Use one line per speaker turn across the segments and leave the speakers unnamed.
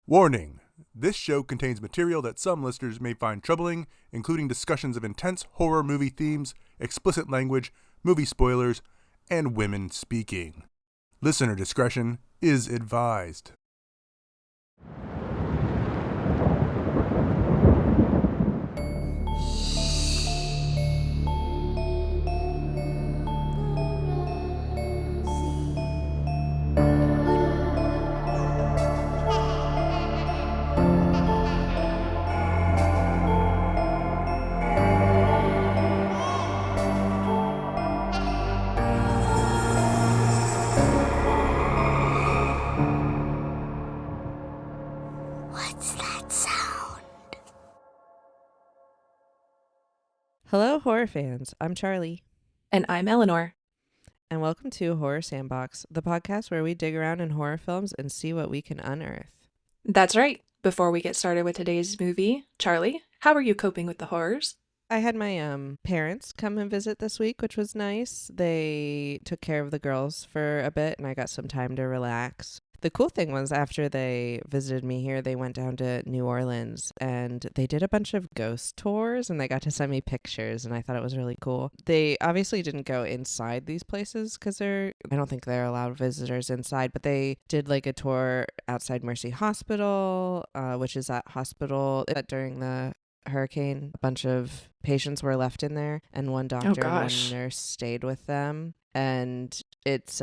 Warning! This show contains material that some listeners may find troubling, including discussions of intense horror movie themes, explicit language, movie spoilers, and women speaking. Listener discretion is advised.
Hello, horror fans. I'm Charlie.
And I'm Eleanor.
And welcome to Horror Sandbox, the podcast where we dig around in horror films and see what we can unearth.
That's right. Before we get started with today's movie, Charlie, how are you coping with the horrors?
I had my parents come and visit this week, which was nice. They took care of the girls for a bit, and I got some time to relax. The cool thing was after they visited me here, they went down to New Orleans and they did a bunch of ghost tours and they got to send me pictures and I thought it was really cool. They obviously didn't go inside these places because I don't think they're allowed visitors inside, but they did like a tour outside Mercy Hospital, which is that hospital that during the hurricane, a bunch of patients were left in there and one doctor and one nurse stayed with them. And it's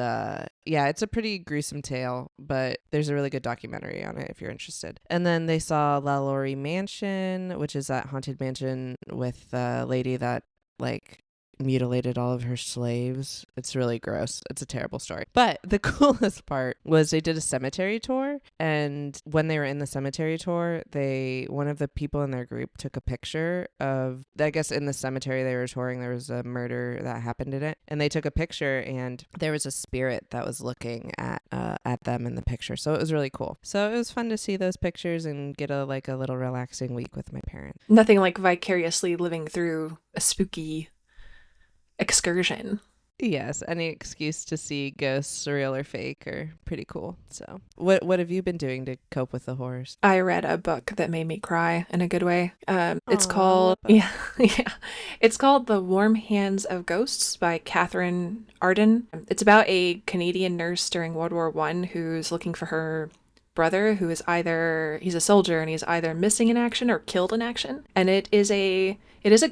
it's a pretty gruesome tale, but there's a really good documentary on it if you're interested. And then they saw La Laurie Mansion, which is that haunted mansion with the lady that mutilated all of her slaves. It's really gross. It's a terrible story. But the coolest part was they did a cemetery tour, and when they were in the cemetery tour, one of the people in their group took a picture of, I guess in the cemetery they were touring, there was a murder that happened in it, and they took a picture and there was a spirit that was looking at them in the picture. So it was really cool. So it was fun to see those pictures and get a little relaxing week with my parents.
Nothing like vicariously living through a spooky excursion.
Yes, any excuse to see ghosts, real or fake, are pretty cool. So what have you been doing to cope with the horrors?
I read a book that made me cry in a good way. It's called It's called The Warm Hands of Ghosts by Catherine Arden. It's about a Canadian nurse during World War I who's looking for her brother, who is he's a soldier and he's either missing in action or killed in action. And it is a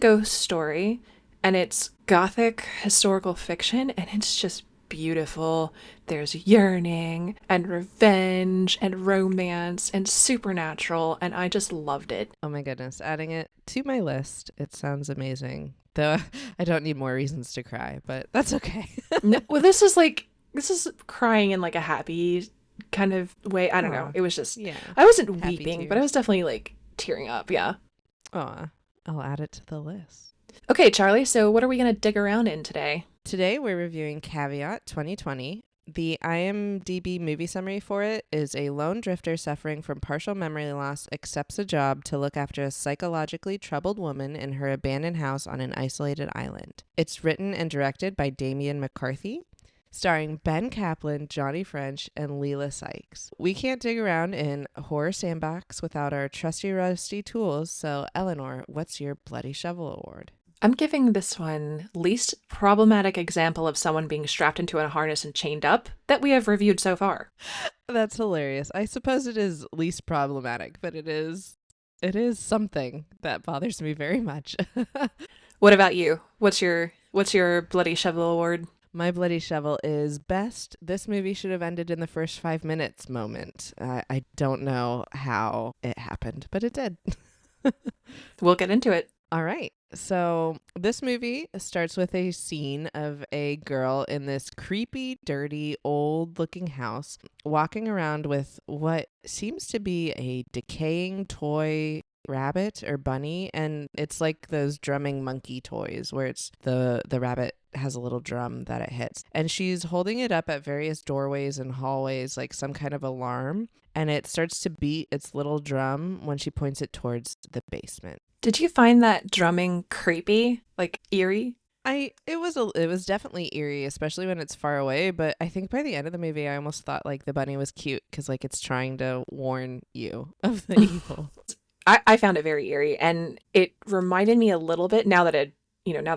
ghost story. And it's gothic historical fiction, and it's just beautiful. There's yearning and revenge and romance and supernatural, and I just loved it.
Oh my goodness, adding it to my list. It sounds amazing. Though I don't need more reasons to cry, but that's okay.
No, well, this is crying in like a happy kind of way. I don't know. It was just, I wasn't weeping, but I was definitely tearing up. Yeah.
Aw, I'll add it to the list.
Okay, Charlie, so what are we going to dig around in today?
Today we're reviewing Caveat 2020. The IMDb movie summary for it is: a lone drifter suffering from partial memory loss accepts a job to look after a psychologically troubled woman in her abandoned house on an isolated island. It's written and directed by Damian McCarthy, starring Ben Kaplan, Johnny French, and Leela Sykes. We can't dig around in Horror Sandbox without our trusty rusty tools, so Eleanor, what's your Bloody Shovel Award?
I'm giving this one least problematic example of someone being strapped into a harness and chained up that we have reviewed so far.
That's hilarious. I suppose it is least problematic, but it is something that bothers me very much.
What about you? What's your Bloody Shovel Award?
My Bloody Shovel is best. This movie should have ended in the first 5 minutes moment. I don't know how it happened, but it did.
We'll get into it.
All right. So this movie starts with a scene of a girl in this creepy, dirty, old-looking house walking around with what seems to be a decaying toy rabbit or bunny, and it's like those drumming monkey toys where it's the rabbit has a little drum that it hits, and she's holding it up at various doorways and hallways like some kind of alarm, and it starts to beat its little drum when she points it towards the basement.
Did you find that drumming creepy, like eerie?
It was definitely eerie, especially when it's far away, but I think by the end of the movie I almost thought like the bunny was cute because like it's trying to warn you of the evil.
I found it very eerie, and it reminded me a little bit now that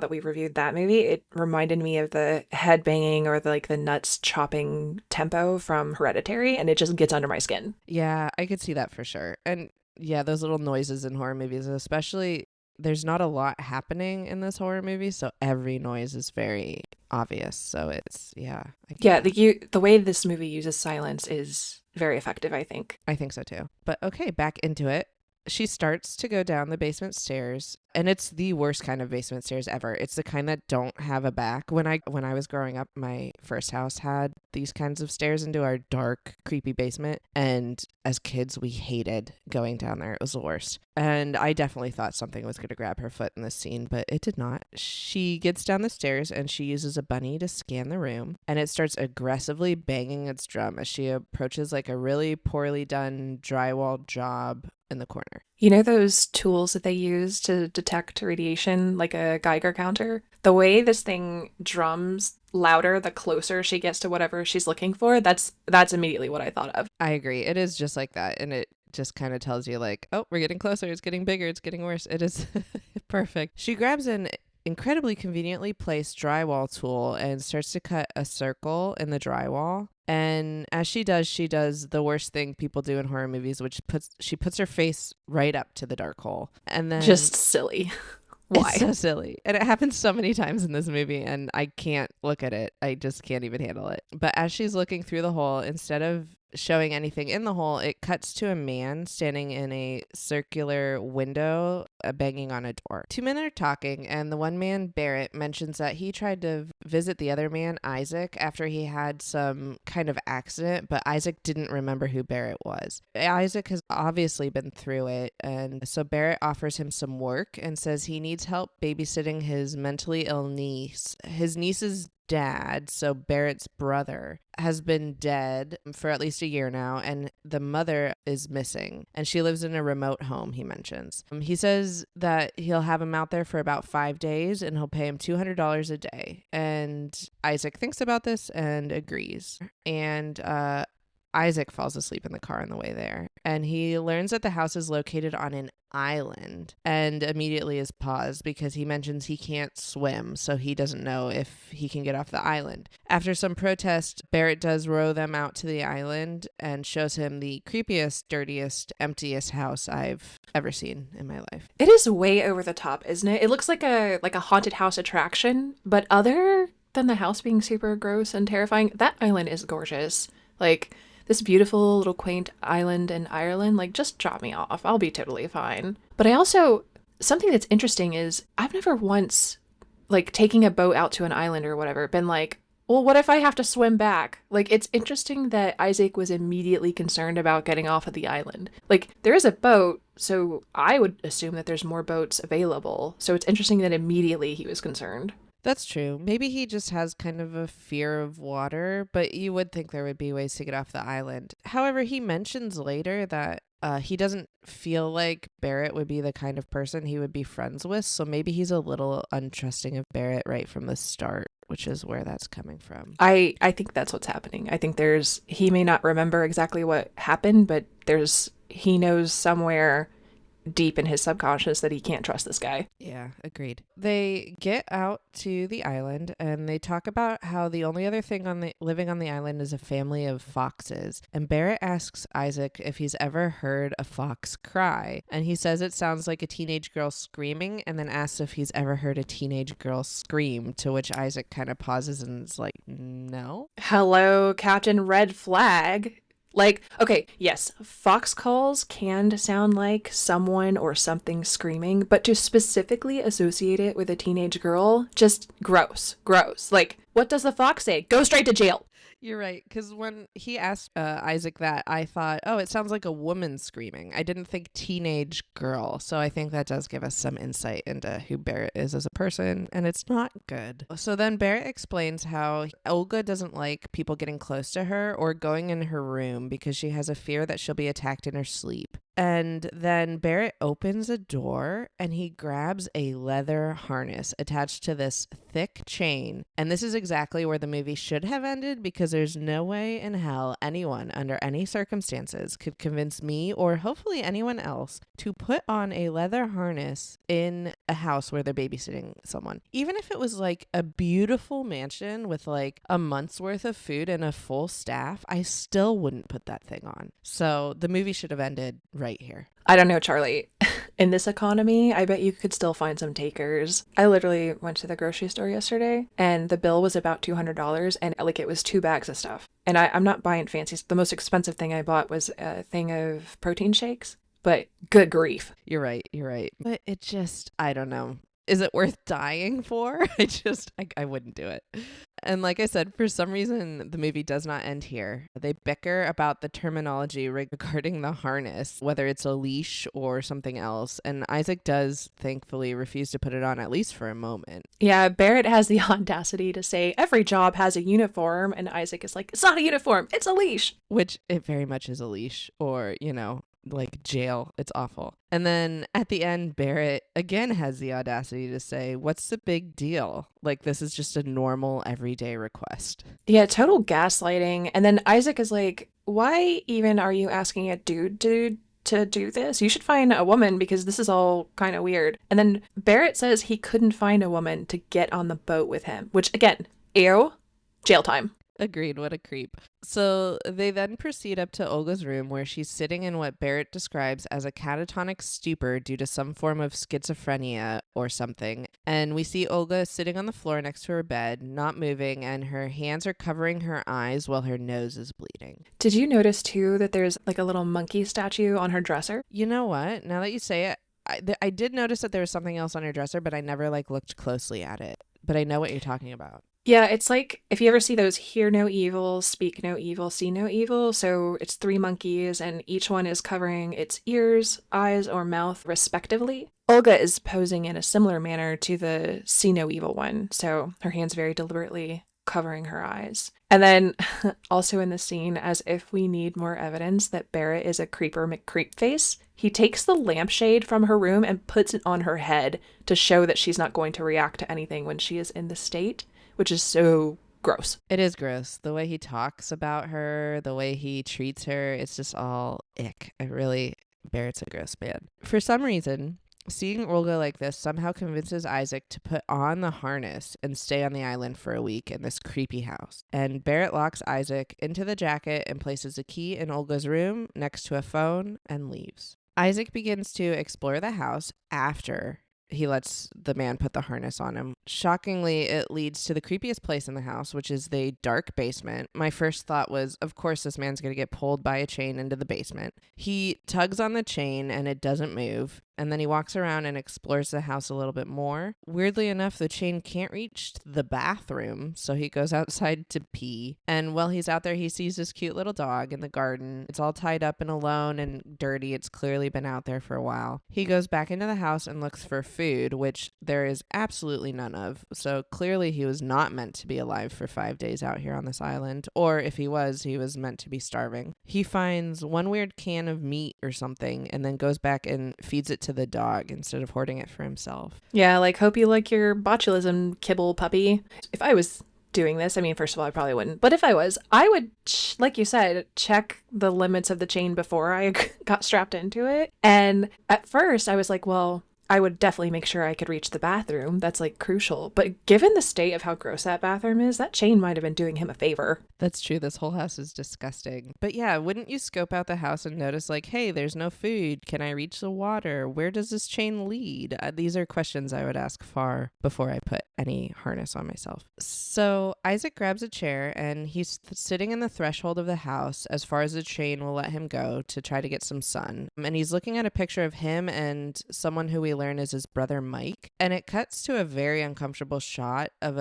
we've reviewed that movie, it reminded me of the head banging or the nuts chopping tempo from Hereditary, and it just gets under my skin.
Yeah, I could see that for sure. And yeah, those little noises in horror movies, especially there's not a lot happening in this horror movie, so every noise is very obvious. So it's
The way this movie uses silence is very effective, I think.
I think so too. But okay, back into it. She starts to go down the basement stairs, and it's the worst kind of basement stairs ever. It's the kind that don't have a back. When I was growing up, my first house had these kinds of stairs into our dark, creepy basement, and as kids, we hated going down there. It was the worst. And I definitely thought something was going to grab her foot in this scene, but it did not. She gets down the stairs, and she uses a bunny to scan the room, and it starts aggressively banging its drum as she approaches like a really poorly done drywall job in the corner.
You know those tools that they use to detect radiation, like a Geiger counter? The way this thing drums louder the closer she gets to whatever she's looking for, that's immediately what I thought of.
I agree. It is just like that, and it just kind of tells you like, oh, we're getting closer, it's getting bigger, it's getting worse. It is perfect. She grabs an incredibly conveniently placed drywall tool and starts to cut a circle in the drywall. And as she does the worst thing people do in horror movies, which she puts her face right up to the dark hole. And then
just silly. Why?
It's so silly. And it happens so many times in this movie, and I can't look at it. I just can't even handle it. But as she's looking through the hole, instead of showing anything in the hole, it cuts to a man standing in a circular window, banging on a door. Two men are talking, and the one man, Barrett, mentions that he tried to visit the other man, Isaac, after he had some kind of accident, but Isaac didn't remember who Barrett was. Isaac has obviously been through it, and so Barrett offers him some work and says he needs help babysitting his mentally ill niece. His niece's dad, so Barrett's brother, has been dead for at least a year now, and the mother is missing, and she lives in a remote home, he mentions. He says that he'll have him out there for about 5 days, and he'll pay him $200 a day. And Isaac thinks about this and agrees. And Isaac falls asleep in the car on the way there, and he learns that the house is located on an island and immediately is paused because he mentions he can't swim, so he doesn't know if he can get off the island. After some protest, Barrett does row them out to the island and shows him the creepiest, dirtiest, emptiest house I've ever seen in my life.
It is way over the top, isn't it? It looks like a haunted house attraction, but other than the house being super gross and terrifying, that island is gorgeous. Like, this beautiful little quaint island in Ireland, like, just drop me off. I'll be totally fine. But I also, something that's interesting is I've never once, like, taking a boat out to an island or whatever, been like, well, what if I have to swim back? Like, it's interesting that Isaac was immediately concerned about getting off of the island. Like, there is a boat, so I would assume that there's more boats available. So it's interesting that immediately he was concerned.
That's true. Maybe he just has kind of a fear of water, but you would think there would be ways to get off the island. However, he mentions later that he doesn't feel like Barrett would be the kind of person he would be friends with, so maybe he's a little untrusting of Barrett right from the start, which is where that's coming from.
I think that's what's happening. I think he may not remember exactly what happened, but he knows somewhere deep in his subconscious that he can't trust this guy.
Yeah, agreed. They get out to the island and they talk about how the only other thing living on the island is a family of foxes. And Barrett asks Isaac if he's ever heard a fox cry. And he says it sounds like a teenage girl screaming, and then asks if he's ever heard a teenage girl scream, to which Isaac kind of pauses and is like, no.
Hello, Captain Red Flag. Like, okay, yes, fox calls can sound like someone or something screaming, but to specifically associate it with a teenage girl, just gross. Like, what does the fox say? Go straight to jail.
You're right, because when he asked Isaac that, I thought, oh, it sounds like a woman screaming. I didn't think teenage girl, so I think that does give us some insight into who Barrett is as a person, and it's not good. So then Barrett explains how Olga doesn't like people getting close to her or going in her room because she has a fear that she'll be attacked in her sleep. And then Barrett opens a door and he grabs a leather harness attached to this thick chain. And this is exactly where the movie should have ended, because there's no way in hell anyone under any circumstances could convince me, or hopefully anyone else, to put on a leather harness in a house where they're babysitting someone. Even if it was like a beautiful mansion with like a month's worth of food and a full staff, I still wouldn't put that thing on. So the movie should have ended right here.
I don't know, Charlie. In this economy, I bet you could still find some takers. I literally went to the grocery store yesterday and the bill was about $200 and like it was 2 bags of stuff. And I'm not buying fancy. The most expensive thing I bought was a thing of protein shakes, but good grief.
You're right. But it just, I don't know. Is it worth dying for? I wouldn't do it. And like I said, for some reason, the movie does not end here. They bicker about the terminology regarding the harness, whether it's a leash or something else. And Isaac does, thankfully, refuse to put it on, at least for a moment.
Yeah, Barrett has the audacity to say every job has a uniform. And Isaac is like, it's not a uniform, it's a leash.
Which it very much is a leash, or, like jail. It's awful. And then at the end, Barrett again has the audacity to say, what's the big deal? Like, this is just a normal everyday request.
Yeah, total gaslighting. And then Isaac is like, why even are you asking a dude to do this? You should find a woman because this is all kind of weird. And then Barrett says he couldn't find a woman to get on the boat with him, which again, ew, jail time.
Agreed. What a creep. So they then proceed up to Olga's room, where she's sitting in what Barrett describes as a catatonic stupor due to some form of schizophrenia or something. And we see Olga sitting on the floor next to her bed, not moving, and her hands are covering her eyes while her nose is bleeding.
Did you notice too that there's like a little monkey statue on her dresser?
You know what? Now that you say it, I did notice that there was something else on her dresser, but I never looked closely at it. But I know what you're talking about.
Yeah, it's like if you ever see those hear no evil, speak no evil, see no evil. So it's 3 monkeys and each one is covering its ears, eyes, or mouth respectively. Olga is posing in a similar manner to the see no evil one. So her hands very deliberately covering her eyes. And then also in the scene, as if we need more evidence that Barrett is a creeper McCreepface, he takes the lampshade from her room and puts it on her head to show that she's not going to react to anything when she is in this state, which is so gross.
It is gross. The way he talks about her, the way he treats her, it's just all ick. Barrett's a gross man. For some reason, seeing Olga like this somehow convinces Isaac to put on the harness and stay on the island for a week in this creepy house. And Barrett locks Isaac into the jacket and places a key in Olga's room next to a phone and leaves. Isaac begins to explore the house after he lets the man put the harness on him. Shockingly, it leads to the creepiest place in the house, which is the dark basement. My first thought was, of course, this man's going to get pulled by a chain into the basement. He tugs on the chain and it doesn't move. And then he walks around and explores the house a little bit more. Weirdly enough, the chain can't reach the bathroom, so he goes outside to pee. And while he's out there, he sees this cute little dog in the garden. It's all tied up and alone and dirty. It's clearly been out there for a while. He goes back into the house and looks for food, which there is absolutely none of. So clearly he was not meant to be alive for 5 days out here on this island. Or if he was meant to be starving. He finds one weird can of meat or something and then goes back and feeds it to the dog instead of hoarding it for himself.
Yeah, hope you like your botulism kibble, puppy. If I was doing this, I mean, first of all, I probably wouldn't. But if I was, I would, like you said, check the limits of the chain before I got strapped into it. And at first I was like, well, I would definitely make sure I could reach the bathroom. That's crucial. But given the state of how gross that bathroom is, that chain might have been doing him a favor.
That's true. This whole house is disgusting. But yeah, wouldn't you scope out the house and notice hey, there's no food. Can I reach the water? Where does this chain lead? These are questions I would ask far before I put any harness on myself. So Isaac grabs a chair and he's sitting in the threshold of the house as far as the chain will let him go to try to get some sun. And he's looking at a picture of him and someone who we learn is his brother Mike. And it cuts to a very uncomfortable shot of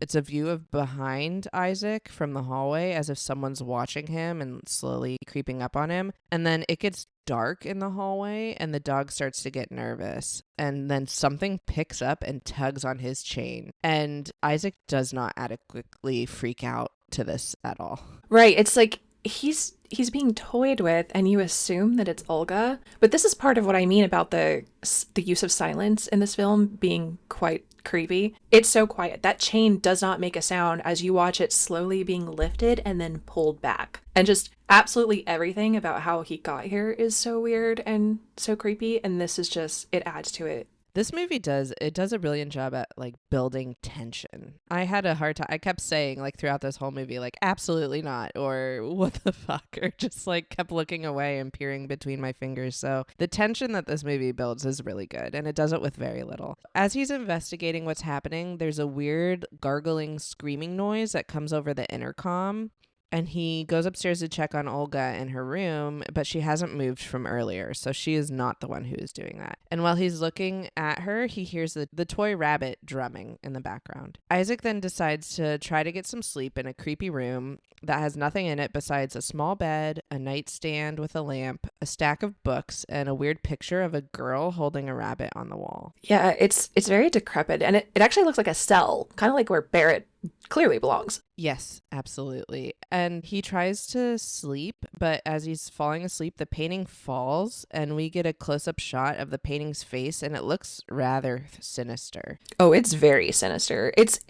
it's a view of behind Isaac from the hallway as if someone's watching him and slowly creeping up on him. And then it gets dark in the hallway and the dog starts to get nervous. And then something picks up and tugs on his chain. And Isaac does not adequately freak out to this at all.
Right. It's he's being toyed with, and you assume that it's Olga. But this is part of what I mean about the use of silence in this film being quite creepy. It's so quiet. That chain does not make a sound as you watch it slowly being lifted and then pulled back. And just absolutely everything about how he got here is so weird and so creepy. And this is just, it adds to it.
This movie does a brilliant job at like building tension. I had a hard time. I kept saying like throughout this whole movie, like absolutely not, or what the fuck, or just like kept looking away and peering between my fingers. So the tension that this movie builds is really good, and it does it with very little. As he's investigating what's happening, there's a weird gargling screaming noise that comes over the intercom. And he goes upstairs to check on Olga in her room, but she hasn't moved from earlier, so she is not the one who is doing that. And while he's looking at her, he hears the toy rabbit drumming in the background. Isaac then decides to try to get some sleep in a creepy room that has nothing in it besides a small bed, a nightstand with a lamp, a stack of books, and a weird picture of a girl holding a rabbit on the wall.
Yeah, it's very decrepit, and it actually looks like a cell, kind of like where Barrett clearly belongs.
Yes, absolutely. And he tries to sleep, but as he's falling asleep, the painting falls, and we get a close-up shot of the painting's face, and it looks rather sinister.
Oh, it's very sinister. It's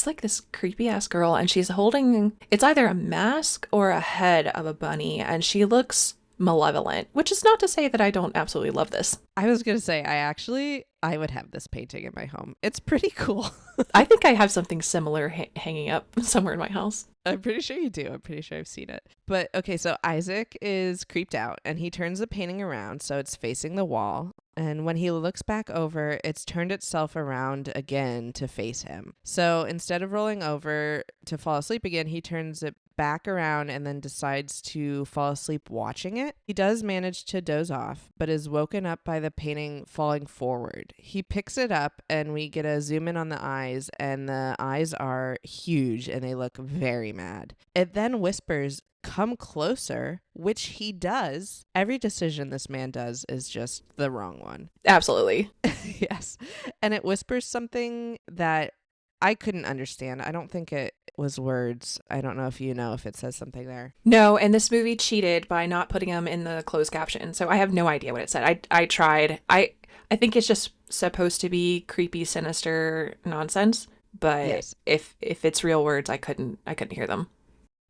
like this creepy ass girl, and she's holding, it's either a mask or a head of a bunny, and she looks malevolent, which is not to say that I don't absolutely love this.
I was going to say, I would have this painting in my home. It's pretty cool.
I think I have something similar hanging up somewhere in my house.
I'm pretty sure you do. I'm pretty sure I've seen it. But okay, so Isaac is creeped out and he turns the painting around so it's facing the wall. And when he looks back over, it's turned itself around again to face him. So instead of rolling over to fall asleep again, he turns it back around and then decides to fall asleep watching it. He does manage to doze off, but is woken up by the painting falling forward. He picks it up and we get a zoom in on the eyes, and the eyes are huge and they look very mad. It then whispers, "Come closer," which he does. Every decision this man does is just the wrong one.
Absolutely.
Yes. And it whispers something that I couldn't understand. I don't think it was words. I don't know if you know if it says something there.
No, and this movie cheated by not putting them in the closed caption. So I have no idea what it said. I tried. I think it's just supposed to be creepy, sinister nonsense. But
yes.
if it's real words, I couldn't hear them.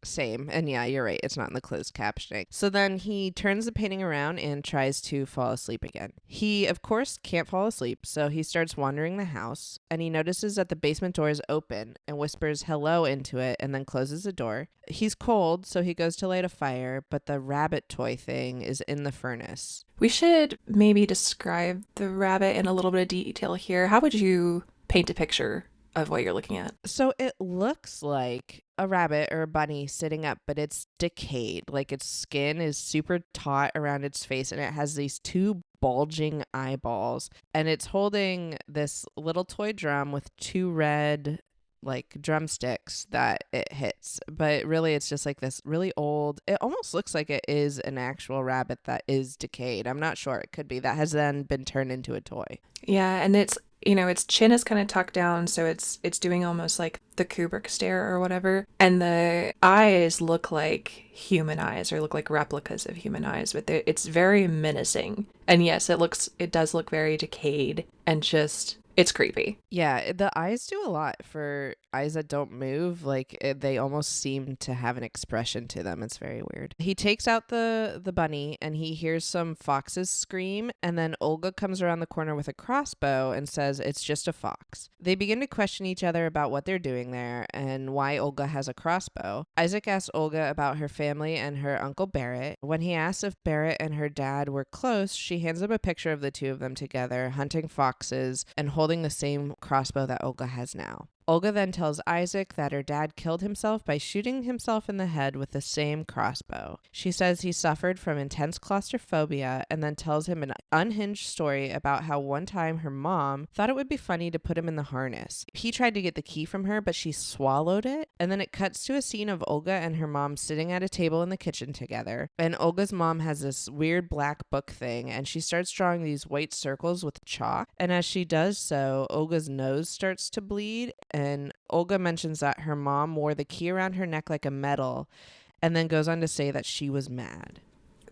Same. And yeah, you're right. It's not in the closed captioning. So then he turns the painting around and tries to fall asleep again. He, of course, can't fall asleep, so he starts wandering the house, and he notices that the basement door is open and whispers hello into it and then closes the door. He's cold, so he goes to light a fire, but the rabbit toy thing is in the furnace.
We should maybe describe the rabbit in a little bit of detail here. How would you paint a picture of what you're looking at?
So it looks like a rabbit or a bunny sitting up, but it's decayed. Like its skin is super taut around its face, and it has these two bulging eyeballs, and it's holding this little toy drum with two red like drumsticks that it hits. But really it's just like this really old, it almost looks like it is an actual rabbit that is decayed. I'm not sure. It could be that has then been turned into a toy.
Yeah, and it's, you know, its chin is kind of tucked down, so it's doing almost like the Kubrick stare or whatever. And the eyes look like human eyes, or look like replicas of human eyes, but it's very menacing. And yes, it does look very decayed and just, it's creepy.
Yeah, the eyes do a lot for eyes that don't move. Like they almost seem to have an expression to them. It's very weird. He takes out the bunny and he hears some foxes scream, and then Olga comes around the corner with a crossbow and says it's just a fox. They begin to question each other about what they're doing there and why Olga has a crossbow. Isaac asks Olga about her family and her Uncle Barrett. When he asks if Barrett and her dad were close, she hands him a picture of the two of them together, hunting foxes and holding the same crossbow that Olga has now. Olga then tells Isaac that her dad killed himself by shooting himself in the head with the same crossbow. She says he suffered from intense claustrophobia and then tells him an unhinged story about how one time her mom thought it would be funny to put him in the harness. He tried to get the key from her, but she swallowed it. And then it cuts to a scene of Olga and her mom sitting at a table in the kitchen together. And Olga's mom has this weird black book thing, and she starts drawing these white circles with chalk. And as she does so, Olga's nose starts to bleed. And Olga mentions that her mom wore the key around her neck like a medal, and then goes on to say that she was mad.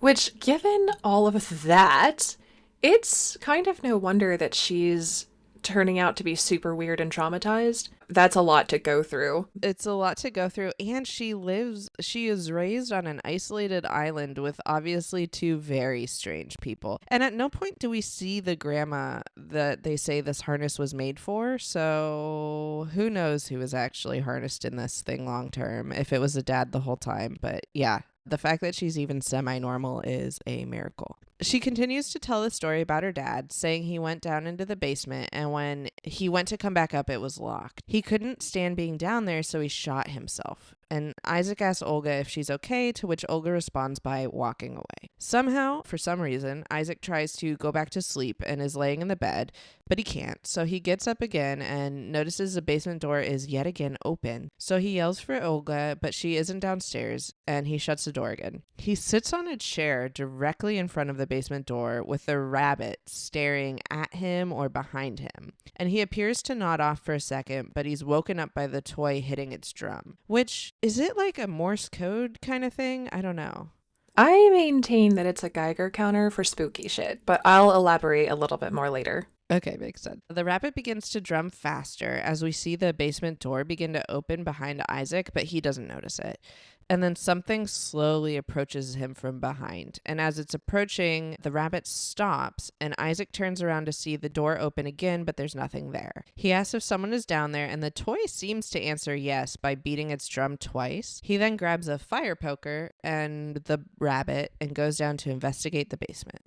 Which, given all of that, it's kind of no wonder that she's turning out to be super weird and traumatized. That's a lot to go through.
It's a lot to go through, and she is raised on an isolated island with obviously two very strange people. And at no point do we see the grandma that they say this harness was made for, so who knows who was actually harnessed in this thing long term, if it was a dad the whole time. But yeah, the fact that she's even semi-normal is a miracle. She continues to tell the story about her dad, saying he went down into the basement, and when he went to come back up, it was locked. He couldn't stand being down there, so he shot himself. And Isaac asks Olga if she's okay, to which Olga responds by walking away. Somehow, for some reason, Isaac tries to go back to sleep and is laying in the bed, but he can't. So he gets up again and notices the basement door is yet again open. So he yells for Olga, but she isn't downstairs, and he shuts the door again. He sits on a chair directly in front of the basement door with the rabbit staring at him or behind him. And he appears to nod off for a second, but he's woken up by the toy hitting its drum. Which, is it like a Morse code kind of thing? I don't know.
I maintain that it's a Geiger counter for spooky shit, but I'll elaborate a little bit more later.
Okay, makes sense. The rabbit begins to drum faster as we see the basement door begin to open behind Isaac, but he doesn't notice it. And then something slowly approaches him from behind. And as it's approaching, the rabbit stops, and Isaac turns around to see the door open again, but there's nothing there. He asks if someone is down there, and the toy seems to answer yes by beating its drum twice. He then grabs a fire poker and the rabbit and goes down to investigate the basement.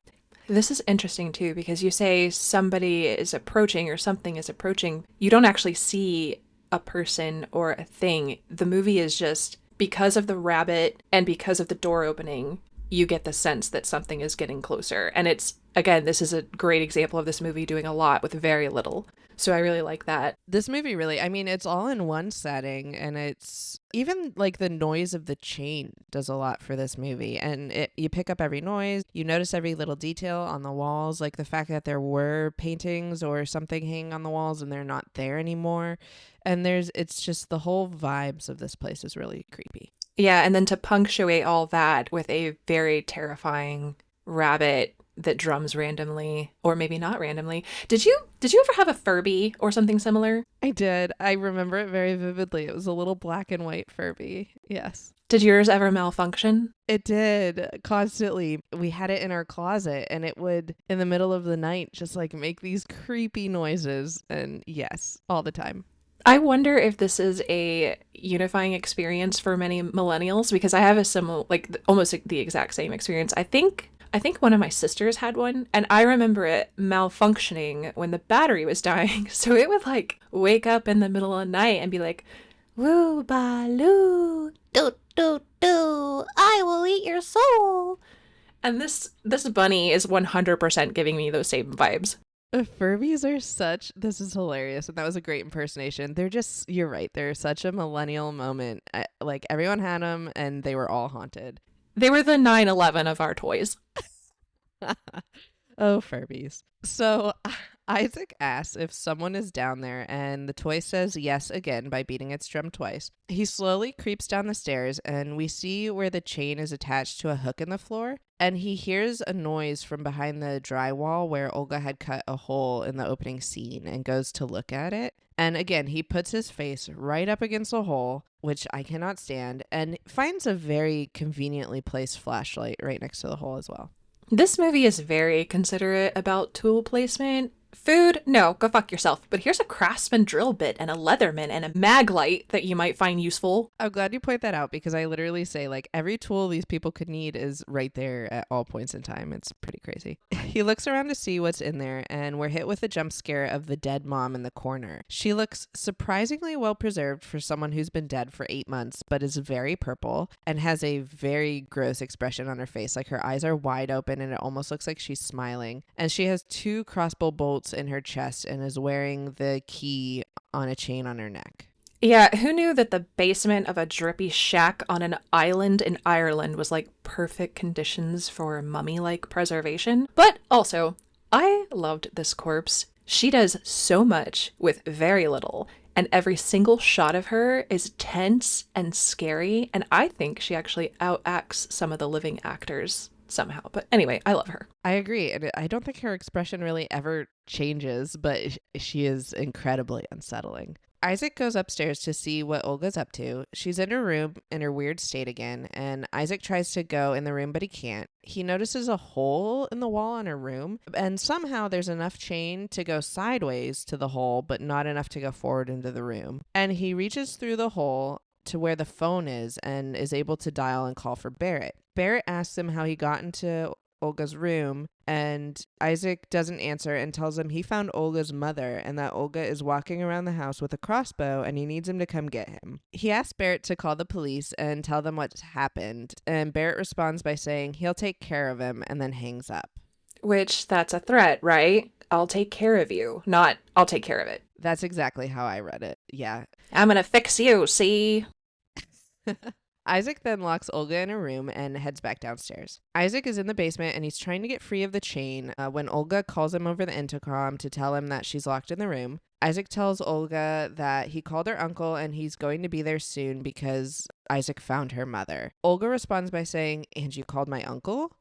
This is interesting too, because you say somebody is approaching or something is approaching. You don't actually see a person or a thing. The movie is just, because of the rabbit and because of the door opening, you get the sense that something is getting closer. And it's, again, this is a great example of this movie doing a lot with very little. So I really like that.
This movie really, I mean, it's all in one setting, and it's even like the noise of the chain does a lot for this movie. And you pick up every noise, you notice every little detail on the walls, like the fact that there were paintings or something hanging on the walls and they're not there anymore. And it's just the whole vibes of this place is really creepy.
Yeah, and then to punctuate all that with a very terrifying rabbit that drums randomly, or maybe not randomly. Did you ever have a Furby or something similar?
I did. I remember it very vividly. It was a little black and white Furby. Yes.
Did yours ever malfunction?
It did, constantly. We had it in our closet, and it would, in the middle of the night, just like make these creepy noises. And yes, all the time.
I wonder if this is a unifying experience for many millennials, because I have a similar, like almost the exact same experience. I think one of my sisters had one, and I remember it malfunctioning when the battery was dying. So it would like wake up in the middle of the night and be like, "Woo baloo, do do do, I will eat your soul." And this bunny is 100% giving me those same vibes.
Furbies are this is hilarious, and that was a great impersonation. You're right, they're such a millennial moment. Like, everyone had them, and they were all haunted.
They were the 9/11 of our toys.
Oh, Furbies. So Isaac asks if someone is down there, and the toy says yes again by beating its drum twice. He slowly creeps down the stairs, and we see where the chain is attached to a hook in the floor, and he hears a noise from behind the drywall where Olga had cut a hole in the opening scene, and goes to look at it. And again, he puts his face right up against a hole, which I cannot stand, and finds a very conveniently placed flashlight right next to the hole as well.
This movie is very considerate about tool placement. Food? No, go fuck yourself. But here's a Craftsman drill bit and a Leatherman and a mag light that you might find useful.
I'm glad you point that out, because I literally say, like, every tool these people could need is right there at all points in time. It's pretty crazy. He looks around to see what's in there, and we're hit with a jump scare of the dead mom in the corner. She looks surprisingly well preserved for someone who's been dead for 8 months, but is very purple and has a very gross expression on her face. Like, her eyes are wide open, and it almost looks like she's smiling. And she has 2 crossbow bolts in her chest and is wearing the key on a chain on her neck.
Yeah, who knew that the basement of a drippy shack on an island in Ireland was like perfect conditions for mummy-like preservation? But also, I loved this corpse. She does so much with very little. and every single shot of her is tense and scary, and I think she actually outacts some of the living actors somehow. But anyway, I love her.
I agree. And I don't think her expression really ever changes, but she is incredibly unsettling. Isaac goes upstairs to see what Olga's up to. She's in her room in her weird state again, and Isaac tries to go in the room, but he can't. He notices a hole in the wall on her room, and somehow there's enough chain to go sideways to the hole, but not enough to go forward into the room. And he reaches through the hole to where the phone is and is able to dial and call for Barrett. Barrett asks him how he got into Olga's room, and Isaac doesn't answer and tells him he found Olga's mother and that Olga is walking around the house with a crossbow and he needs him to come get him. He asks Barrett to call the police and tell them what's happened, and Barrett responds by saying he'll take care of him and then hangs up.
Which, that's a threat, right? I'll take care of you, not I'll take care of it.
That's exactly how I read it. Yeah.
I'm gonna fix you, see?
Isaac then locks Olga in her room and heads back downstairs. Isaac is in the basement and he's trying to get free of the chain when Olga calls him over the intercom to tell him that she's locked in the room. Isaac tells Olga that he called her uncle and he's going to be there soon because Isaac found her mother. Olga responds by saying, "And you called my uncle?"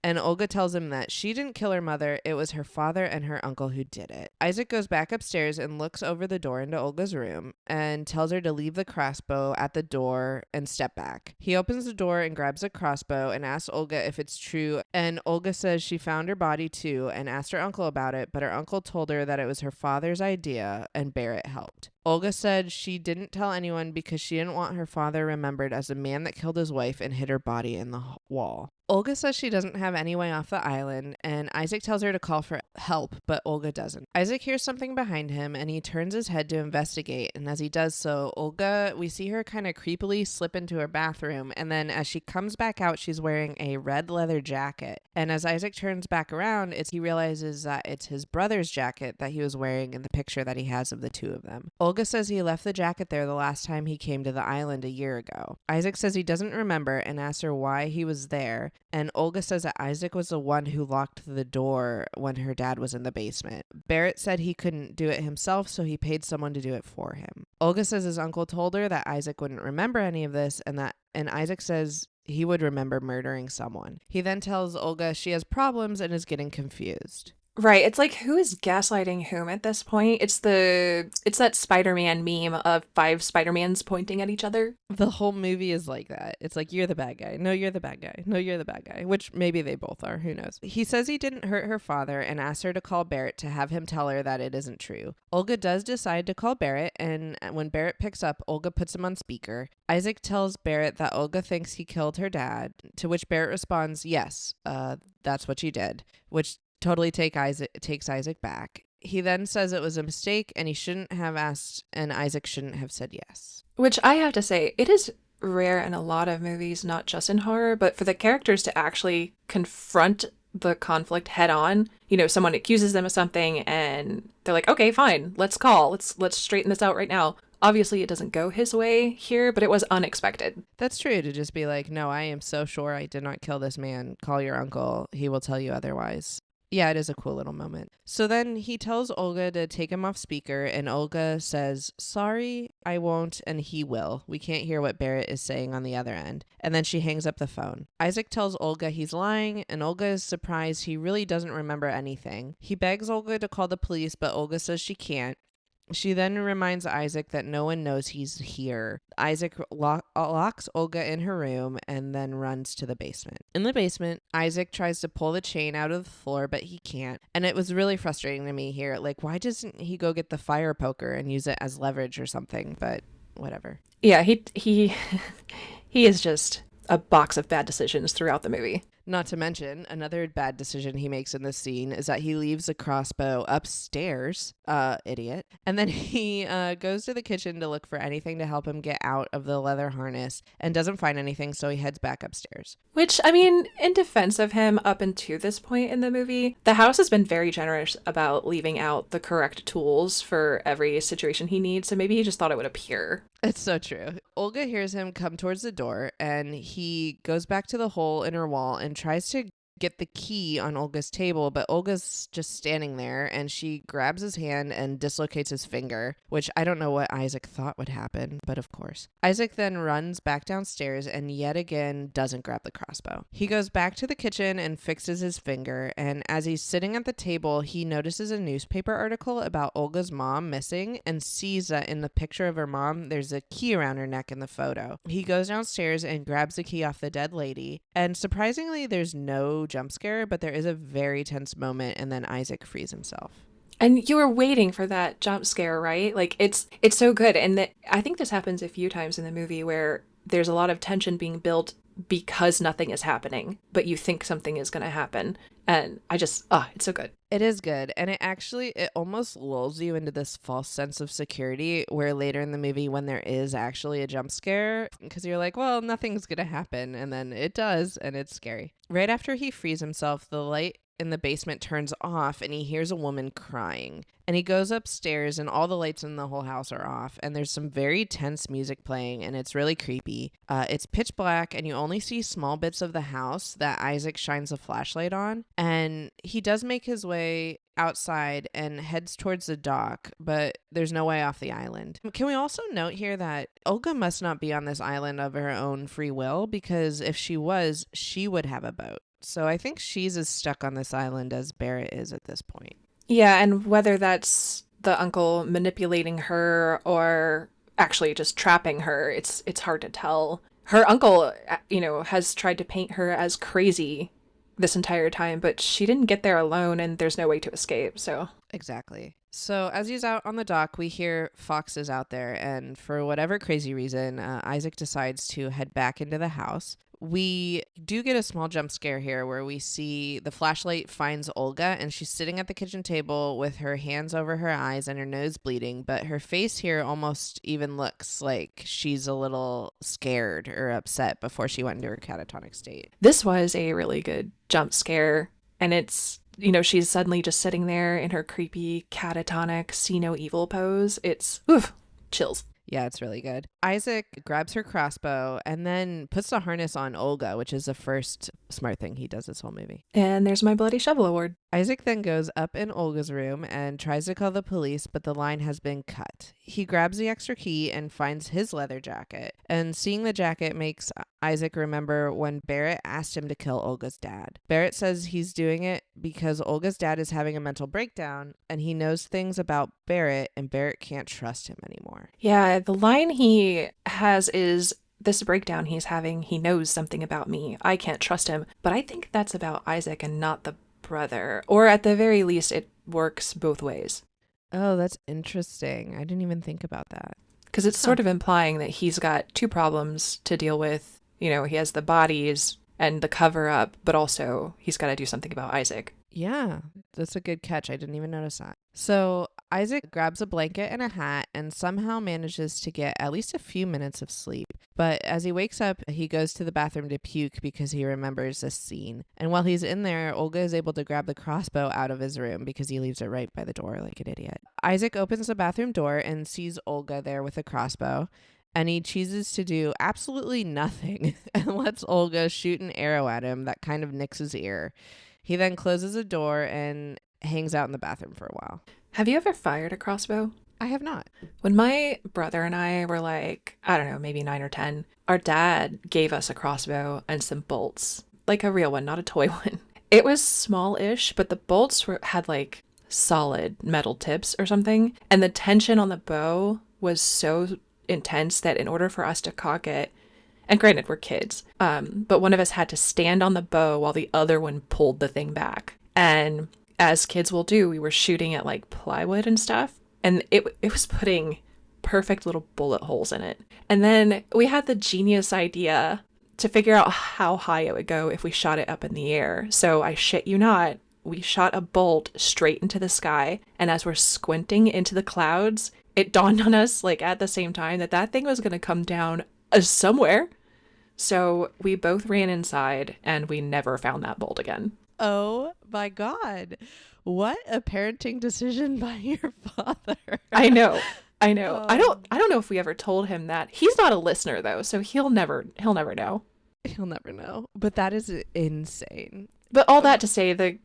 And Olga tells him that she didn't kill her mother, it was her father and her uncle who did it. Isaac goes back upstairs and looks over the door into Olga's room and tells her to leave the crossbow at the door and step back. He opens the door and grabs a crossbow and asks Olga if it's true, and Olga says she found her body too and asked her uncle about it, but her uncle told her that it was her father's idea and Barrett helped. Olga said she didn't tell anyone because she didn't want her father remembered as the man that killed his wife and hid her body in the wall. Olga says she doesn't have any way off the island, and Isaac tells her to call for help, but Olga doesn't. Isaac hears something behind him, and he turns his head to investigate, and as he does so, we see her kind of creepily slip into her bathroom, and then as she comes back out, she's wearing a red leather jacket. And as Isaac turns back around, he realizes that it's his brother's jacket that he was wearing in the picture that he has of the two of them. Olga says he left the jacket there the last time he came to the island a year ago. Isaac says he doesn't remember and asks her why he was there, and Olga says that Isaac was the one who locked the door when her dad was in the basement. Barrett said he couldn't do it himself, so he paid someone to do it for him. Olga says his uncle told her that Isaac wouldn't remember any of this, and Isaac says he would remember murdering someone. He then tells Olga she has problems and is getting confused.
Right, it's like, who is gaslighting whom at this point? It's that Spider-Man meme of 5 Spider-Mans pointing at each other.
The whole movie is like that. It's like, you're the bad guy. No, you're the bad guy. No, you're the bad guy. Which maybe they both are. Who knows? He says he didn't hurt her father and asks her to call Barrett to have him tell her that it isn't true. Olga does decide to call Barrett, and when Barrett picks up, Olga puts him on speaker. Isaac tells Barrett that Olga thinks he killed her dad, to which Barrett responds, yes, that's what you did, which totally takes Isaac back. He then says it was a mistake and he shouldn't have asked, and Isaac shouldn't have said yes.
Which I have to say, it is rare in a lot of movies, not just in horror, but for the characters to actually confront the conflict head on. You know, someone accuses them of something and they're like, okay, fine, let's straighten this out right now. Obviously, it doesn't go his way here, but it was unexpected.
That's true, to just be like, no, I am so sure I did not kill this man. Call your uncle. He will tell you otherwise. Yeah, it is a cool little moment. So then he tells Olga to take him off speaker, and Olga says, sorry, I won't, and he will. We can't hear what Barrett is saying on the other end. And then she hangs up the phone. Isaac tells Olga he's lying, and Olga is surprised he really doesn't remember anything. He begs Olga to call the police, but Olga says she can't. She then reminds Isaac that no one knows he's here. Isaac locks Olga in her room and then runs to the basement. In the basement, Isaac tries to pull the chain out of the floor, but he can't. And it was really frustrating to me here. Like, why doesn't he go get the fire poker and use it as leverage or something? But whatever.
Yeah, he is just a box of bad decisions throughout the movie.
Not to mention, another bad decision he makes in this scene is that he leaves a crossbow upstairs, idiot, and then he goes to the kitchen to look for anything to help him get out of the leather harness and doesn't find anything, so he heads back upstairs.
Which, I mean, in defense of him up until this point in the movie, the house has been very generous about leaving out the correct tools for every situation he needs, so maybe he just thought it would appear.
It's so true. Olga hears him come towards the door, and he goes back to the hole in her wall and tries to get the key on Olga's table, but Olga's just standing there and she grabs his hand and dislocates his finger, which I don't know what Isaac thought would happen, but of course. Isaac then runs back downstairs and yet again doesn't grab the crossbow. He goes back to the kitchen and fixes his finger, and as he's sitting at the table, he notices a newspaper article about Olga's mom missing and sees that in the picture of her mom, there's a key around her neck in the photo. He goes downstairs and grabs the key off the dead lady, and surprisingly, there's no jump scare, but there is a very tense moment, and then Isaac frees himself.
And you were waiting for that jump scare, right? Like, it's so good. And I think this happens a few times in the movie where there's a lot of tension being built because nothing is happening, but you think something is going to happen. And it's so good.
It is good. And it almost lulls you into this false sense of security where later in the movie, when there is actually a jump scare, because you're like, well, nothing's going to happen. And then it does. And it's scary. Right after he frees himself, the light in the basement turns off and he hears a woman crying. And he goes upstairs and all the lights in the whole house are off. And there's some very tense music playing and it's really creepy. It's pitch black and you only see small bits of the house that Isaac shines a flashlight on. And he does make his way outside and heads towards the dock, but there's no way off the island. Can we also note here that Olga must not be on this island of her own free will, because if she was, she would have a boat. So I think she's as stuck on this island as Barrett is at this point.
Yeah, and whether that's the uncle manipulating her or actually just trapping her, it's hard to tell. Her uncle, has tried to paint her as crazy this entire time, but she didn't get there alone and there's no way to escape, so.
Exactly. So as he's out on the dock, we hear foxes out there, and for whatever crazy reason, Isaac decides to head back into the house. We do get a small jump scare here where we see the flashlight finds Olga and she's sitting at the kitchen table with her hands over her eyes and her nose bleeding, but her face here almost even looks like she's a little scared or upset before she went into her catatonic state.
This was a really good jump scare, and it's, she's suddenly just sitting there in her creepy catatonic see no evil pose. It's chills.
Yeah, it's really good. Isaac grabs her crossbow and then puts the harness on Olga, which is the first smart thing he does this whole movie.
And there's my Bloody Shovel award.
Isaac then goes up in Olga's room and tries to call the police, but the line has been cut. He grabs the extra key and finds his leather jacket. And seeing the jacket makes Isaac remember when Barrett asked him to kill Olga's dad. Barrett says he's doing it because Olga's dad is having a mental breakdown and he knows things about Barrett and Barrett can't trust him anymore.
Yeah, the line he has is, this breakdown he's having, he knows something about me. I can't trust him. But I think that's about Isaac and not the brother. Or at the very least, it works both ways.
Oh, that's interesting. I didn't even think about that.
Because it's sort of implying that he's got two problems to deal with. He has the bodies and the cover up, but also he's got to do something about Isaac.
Yeah, that's a good catch. I didn't even notice that. So Isaac grabs a blanket and a hat and somehow manages to get at least a few minutes of sleep. But as he wakes up, he goes to the bathroom to puke because he remembers this scene. And while he's in there, Olga is able to grab the crossbow out of his room because he leaves it right by the door like an idiot. Isaac opens the bathroom door and sees Olga there with a crossbow. And he chooses to do absolutely nothing and lets Olga shoot an arrow at him that kind of nicks his ear. He then closes the door and hangs out in the bathroom for a while.
Have you ever fired a crossbow?
I have not.
When my brother and I were like, I don't know, maybe 9 or 10, our dad gave us a crossbow and some bolts. Like a real one, not a toy one. It was small-ish, but the bolts had like solid metal tips or something. And the tension on the bow was so intense that in order for us to cock it, and granted we're kids, but one of us had to stand on the bow while the other one pulled the thing back. And as kids will do, we were shooting at like plywood and stuff, and it was putting perfect little bullet holes in it. And then we had the genius idea to figure out how high it would go if we shot it up in the air. So I shit you not, we shot a bolt straight into the sky, and as we're squinting into the clouds, it dawned on us, like at the same time, that thing was going to come down somewhere. So we both ran inside, and we never found that bolt again.
Oh my God. What a parenting decision by your father.
I know.
Oh.
I don't know if we ever told him that. He's not a listener though, so he'll never know.
He'll never know. But that is insane.
But all that to say,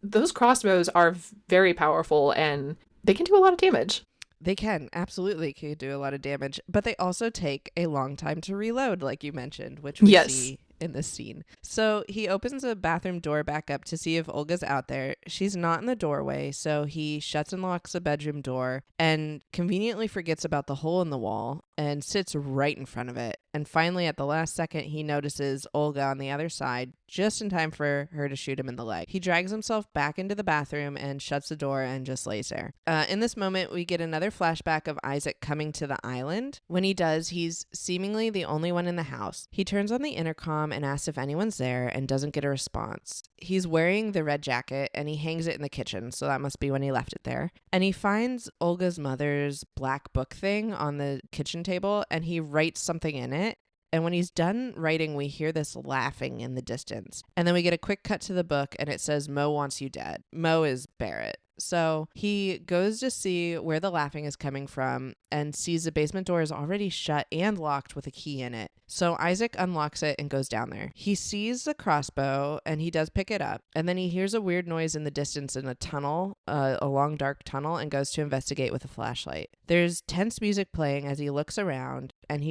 those crossbows are very powerful and they can do a lot of damage.
They absolutely can do a lot of damage, but they also take a long time to reload, like you mentioned, which we see in this scene. So he opens a bathroom door back up to see if Olga's out there. She's not in the doorway, so he shuts and locks the bedroom door and conveniently forgets about the hole in the wall and sits right in front of it. And finally, at the last second, he notices Olga on the other side, just in time for her to shoot him in the leg. He drags himself back into the bathroom and shuts the door and just lays there. In this moment, we get another flashback of Isaac coming to the island. When he does, he's seemingly the only one in the house. He turns on the intercom and asks if anyone's there and doesn't get a response. He's wearing the red jacket and he hangs it in the kitchen, so that must be when he left it there. And he finds Olga's mother's black book thing on the kitchen table and he writes something in it. And when he's done writing, we hear this laughing in the distance. And then we get a quick cut to the book and it says, "Mo wants you dead." Mo is Barrett. So he goes to see where the laughing is coming from and sees the basement door is already shut and locked with a key in it. So Isaac unlocks it and goes down there. He sees the crossbow and he does pick it up. And then he hears a weird noise in the distance in a tunnel, a long dark tunnel, and goes to investigate with a flashlight. There's tense music playing as he looks around and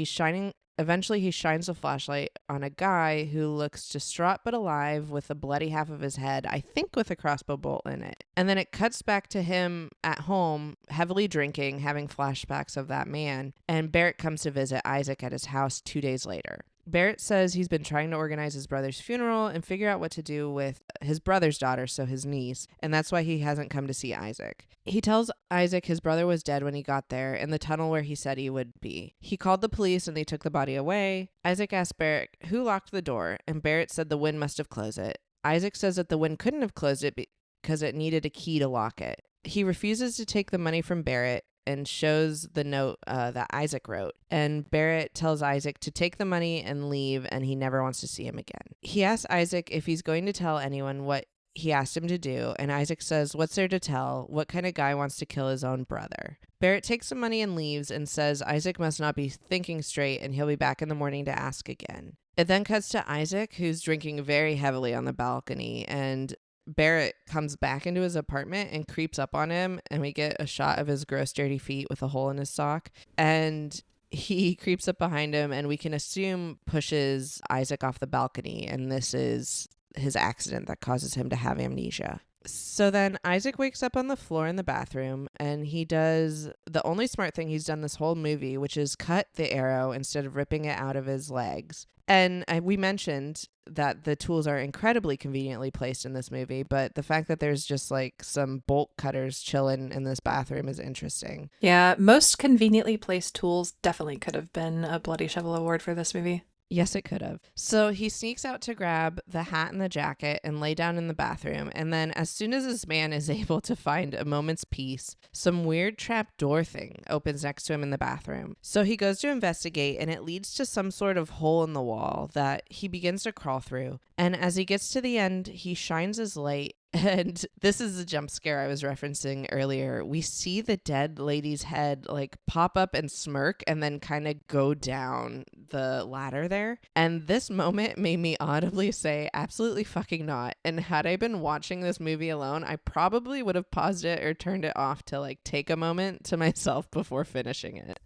eventually he shines a flashlight on a guy who looks distraught but alive with a bloody half of his head, I think with a crossbow bolt in it. And then it cuts back to him at home, heavily drinking, having flashbacks of that man. And Barrett comes to visit Isaac at his house 2 days later. Barrett says he's been trying to organize his brother's funeral and figure out what to do with his brother's daughter, so his niece, and that's why he hasn't come to see Isaac. He tells Isaac his brother was dead when he got there, in the tunnel where he said he would be. He called the police and they took the body away. Isaac asked Barrett who locked the door, and Barrett said the wind must have closed it. Isaac says that the wind couldn't have closed it because it needed a key to lock it. He refuses to take the money from Barrett and shows the note that Isaac wrote. And Barrett tells Isaac to take the money and leave, and he never wants to see him again. He asks Isaac if he's going to tell anyone what he asked him to do, and Isaac says, "What's there to tell? What kind of guy wants to kill his own brother?" Barrett takes the money and leaves and says Isaac must not be thinking straight and he'll be back in the morning to ask again. It then cuts to Isaac, who's drinking very heavily on the balcony, and Barrett comes back into his apartment and creeps up on him, and we get a shot of his gross dirty feet with a hole in his sock, and he creeps up behind him and we can assume pushes Isaac off the balcony, and this is his accident that causes him to have amnesia. So then Isaac wakes up on the floor in the bathroom and he does the only smart thing he's done this whole movie, which is cut the arrow instead of ripping it out of his legs. And we mentioned that the tools are incredibly conveniently placed in this movie, but the fact that there's just like some bolt cutters chilling in this bathroom is interesting.
Yeah, most conveniently placed tools definitely could have been a Bloody Shovel Award for this movie.
Yes, it could have. So he sneaks out to grab the hat and the jacket and lay down in the bathroom. And then as soon as this man is able to find a moment's peace, some weird trap door thing opens next to him in the bathroom. So he goes to investigate and it leads to some sort of hole in the wall that he begins to crawl through. And as he gets to the end, he shines his light. And this is the jump scare I was referencing earlier. We see the dead lady's head like pop up and smirk and then kind of go down the ladder there. And this moment made me audibly say, absolutely fucking not. And had I been watching this movie alone, I probably would have paused it or turned it off to like take a moment to myself before finishing it.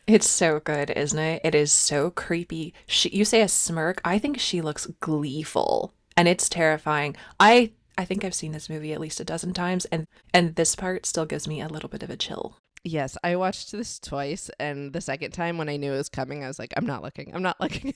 It's so good, isn't it? It is so creepy. You say a smirk. I think she looks gleeful and it's terrifying. I think I've seen this movie at least a dozen times, and this part still gives me a little bit of a chill.
Yes, I watched this twice, and the second time when I knew it was coming, I was like, I'm not looking.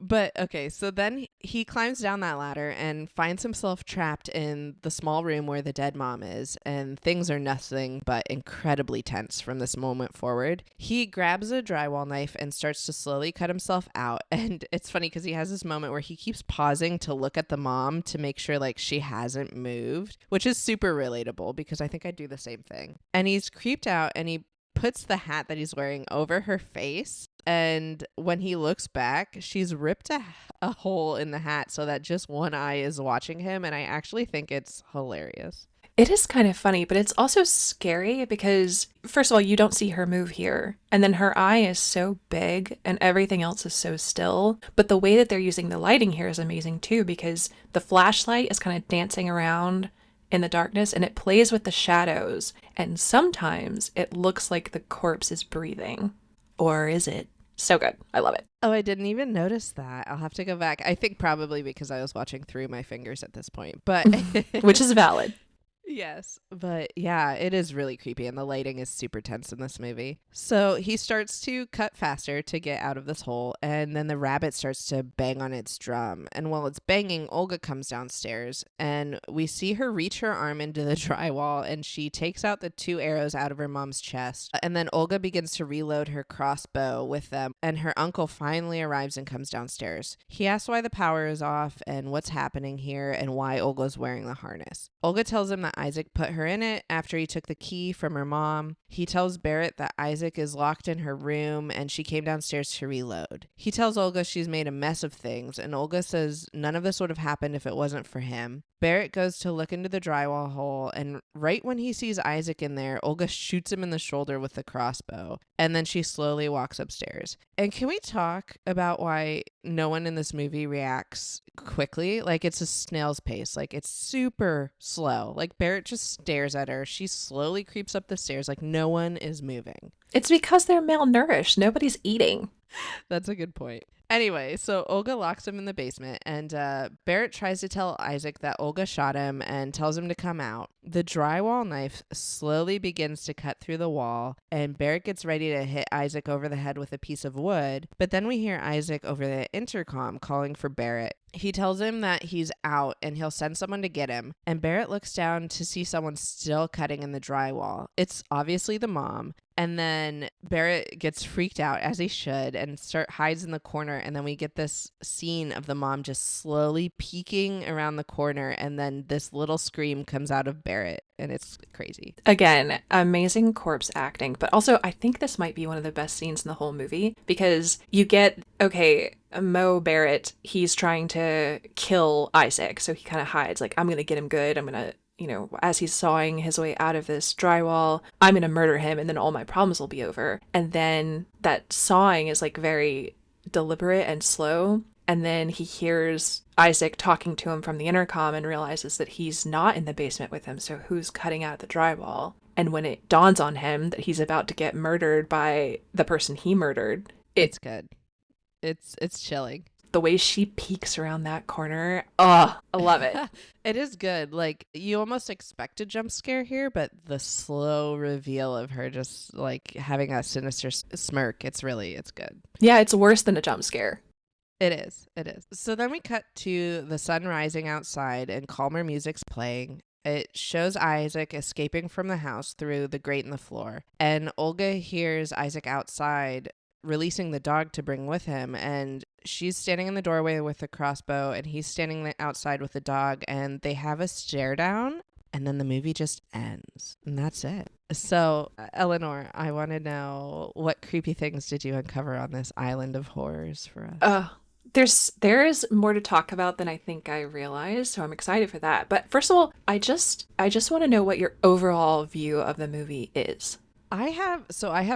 But okay, so then he climbs down that ladder and finds himself trapped in the small room where the dead mom is, and things are nothing but incredibly tense from this moment forward. He grabs a drywall knife and starts to slowly cut himself out, and it's funny because he has this moment where he keeps pausing to look at the mom to make sure like she hasn't moved, which is super relatable because I think I'd do the same thing. And he's creeped out and he puts the hat that he's wearing over her face And when he looks back, she's ripped a hole in the hat so that just one eye is watching him. And I actually think it's hilarious.
It is kind of funny, but it's also scary because, first of all, you don't see her move here. And then her eye is so big and everything else is so still. But the way that they're using the lighting here is amazing too, because the flashlight is kind of dancing around in the darkness and it plays with the shadows. And sometimes it looks like the corpse is breathing. Or is it? So good. I love it.
Oh, I didn't even notice that. I'll have to go back. I think probably because I was watching through my fingers at this point, but
Which is valid.
Yes, but yeah, it is really creepy and the lighting is super tense in this movie. So he starts to cut faster to get out of this hole, and then the rabbit starts to bang on its drum. And while it's banging, Olga comes downstairs and we see her reach her arm into the drywall and she takes out the 2 arrows out of her mom's chest. And then Olga begins to reload her crossbow with them, and her uncle finally arrives and comes downstairs. He asks why the power is off and what's happening here and why Olga's wearing the harness. Olga tells him that Isaac put her in it after he took the key from her mom. He tells Barrett that Isaac is locked in her room and she came downstairs to reload. He tells Olga she's made a mess of things, and Olga says none of this would have happened if it wasn't for him. Barrett goes to look into the drywall hole, and right when he sees Isaac in there, Olga shoots him in the shoulder with the crossbow, and then she slowly walks upstairs. And can we talk about why no one in this movie reacts quickly? Like, it's a snail's pace. Like, it's super slow. Like, Barrett just stares at her. She slowly creeps up the stairs. Like, no one is moving.
It's because they're malnourished. Nobody's eating.
That's a good point. Anyway, so Olga locks him in the basement, and Barrett tries to tell Isaac that Olga shot him and tells him to come out. The drywall knife slowly begins to cut through the wall, and Barrett gets ready to hit Isaac over the head with a piece of wood, but then we hear Isaac over the intercom calling for Barrett. He tells him that he's out and he'll send someone to get him, and Barrett looks down to see someone still cutting in the drywall. It's obviously the mom. And then Barrett gets freaked out, as he should, and hides in the corner. And then we get this scene of the mom just slowly peeking around the corner. And then this little scream comes out of Barrett. And it's crazy.
Again, amazing corpse acting. But also, I think this might be one of the best scenes in the whole movie. Because you get, okay, Mo Barrett, he's trying to kill Isaac. So he kind of hides, like, I'm going to get him good. I'm going to, you know, as he's sawing his way out of this drywall, I'm going to murder him and then all my problems will be over. And then that sawing is like very deliberate and slow. And then he hears Isaac talking to him from the intercom and realizes that he's not in the basement with him. So who's cutting out the drywall? And when it dawns on him that he's about to get murdered by the person he murdered,
it's good. It's chilling.
The way she peeks around that corner, I love it.
It is good. Like, you almost expect a jump scare here, but the slow reveal of her just like having a sinister smirk, it's good.
Yeah, it's worse than a jump scare.
It is. So then we cut to the sun rising outside and calmer music's playing. It shows Isaac escaping from the house through the grate in the floor, and Olga hears Isaac outside releasing the dog to bring with him, and she's standing in the doorway with the crossbow and he's standing outside with the dog, and they have a stare down, and then the movie just ends, and that's it. So Eleanor, I want to know, what creepy things did you uncover on this island of horrors for us?
There is more to talk about than I think I realized, so I'm excited for that. But first of all, I just want to know what your overall view of the movie is.
I have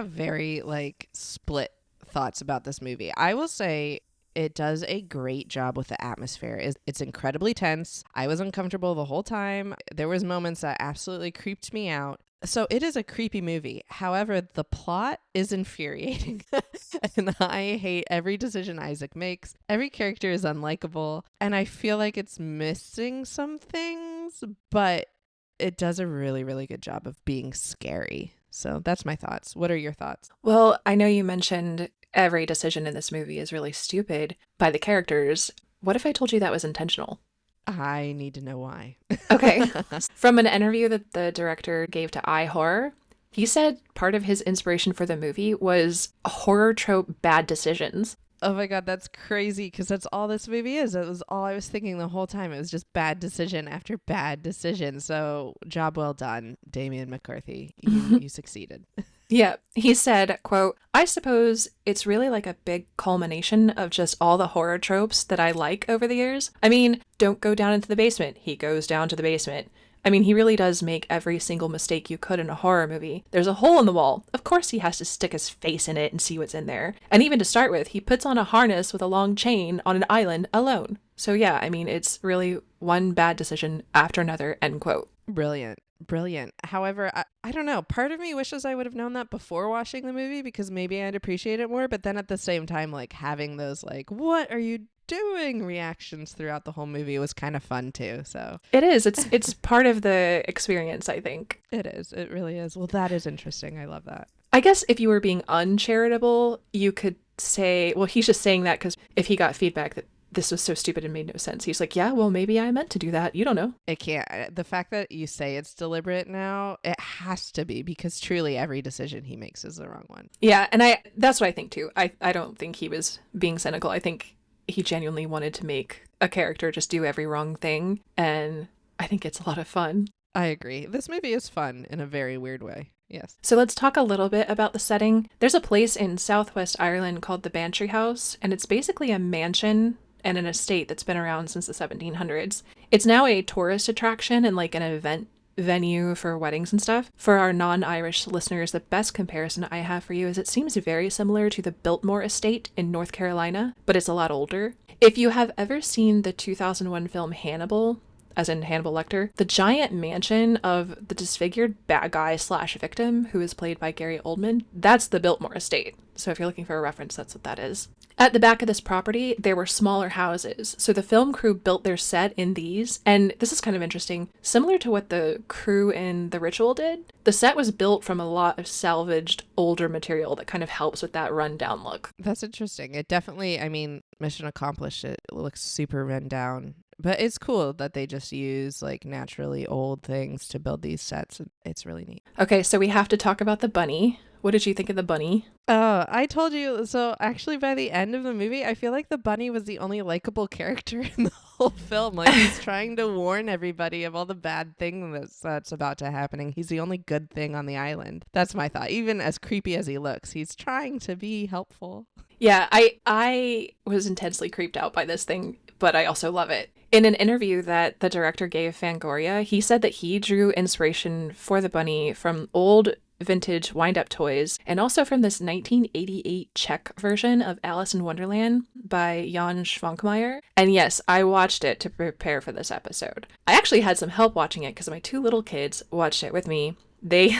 very split thoughts about this movie. I will say it does a great job with the atmosphere. It's incredibly tense. I was uncomfortable the whole time. There was moments that absolutely creeped me out. So it is a creepy movie. However, the plot is infuriating. And I hate every decision Isaac makes. Every character is unlikable. And I feel like it's missing some things, but it does a really, really good job of being scary. So that's my thoughts. What are your thoughts?
Well, I know you mentioned every decision in this movie is really stupid by the characters. What if I told you that was intentional?
I need to know why.
Okay. From an interview that the director gave to iHorror, he said part of his inspiration for the movie was horror trope bad decisions.
Oh my God, that's crazy, because that's all this movie is. It was all I was thinking the whole time. It was just bad decision after bad decision. So job well done, Damian McCarthy. You succeeded.
Yeah, he said, quote, "I suppose it's really like a big culmination of just all the horror tropes that I like over the years. I mean, don't go down into the basement. He goes down to the basement. I mean, he really does make every single mistake you could in a horror movie. There's a hole in the wall. Of course he has to stick his face in it and see what's in there. And even to start with, he puts on a harness with a long chain on an island alone. So yeah, I mean, it's really one bad decision after another," end quote.
Brilliant. Brilliant. However, I don't know. Part of me wishes I would have known that before watching the movie because maybe I'd appreciate it more. But then at the same time, like having those like, what are you doing reactions throughout the whole movie was kind of fun too. So
It is. It's part of the experience, I think.
it is. It really is. Well, that is interesting. I love that.
I guess if you were being uncharitable, you could say, well, he's just saying that because if he got feedback that this was so stupid and made no sense, he's like, yeah, well, maybe I meant to do that. You don't know.
It can't. The fact that you say it's deliberate now, it has to be because truly every decision he makes is the wrong one.
Yeah, and that's what I think too. I don't think he was being cynical. I think he genuinely wanted to make a character just do every wrong thing, and I think it's a lot of fun.
I agree. This movie is fun in a very weird way. Yes.
So let's talk a little bit about the setting. There's a place in Southwest Ireland called the Bantry House, and it's basically a mansion and an estate that's been around since the 1700s. It's now a tourist attraction and like an event venue for weddings and stuff. For our non-Irish listeners, the best comparison I have for you is it seems very similar to the Biltmore Estate in North Carolina, but it's a lot older. If you have ever seen the 2001 film Hannibal, as in Hannibal Lecter, the giant mansion of the disfigured bad guy / victim, who is played by Gary Oldman, that's the Biltmore Estate. So if you're looking for a reference, that's what that is. At the back of this property, there were smaller houses. So the film crew built their set in these. And this is kind of interesting. Similar to what the crew in The Ritual did, the set was built from a lot of salvaged older material that kind of helps with that rundown look.
That's interesting. It definitely, I mean, mission accomplished. It looks super run down. But it's cool that they just use like naturally old things to build these sets. It's really neat.
Okay, so we have to talk about the bunny. What did you think of the bunny?
Oh, I told you. So actually by the end of the movie, I feel like the bunny was the only likable character in the whole film. Like he's trying to warn everybody of all the bad things that's about to happening. He's the only good thing on the island. That's my thought. Even as creepy as he looks, he's trying to be helpful.
Yeah, I was intensely creeped out by this thing, but I also love it. In an interview that the director gave Fangoria, he said that he drew inspiration for the bunny from old vintage wind-up toys and also from this 1988 Czech version of Alice in Wonderland by Jan Schwankmeyer. And yes, I watched it to prepare for this episode. I actually had some help watching it because my 2 little kids watched it with me. They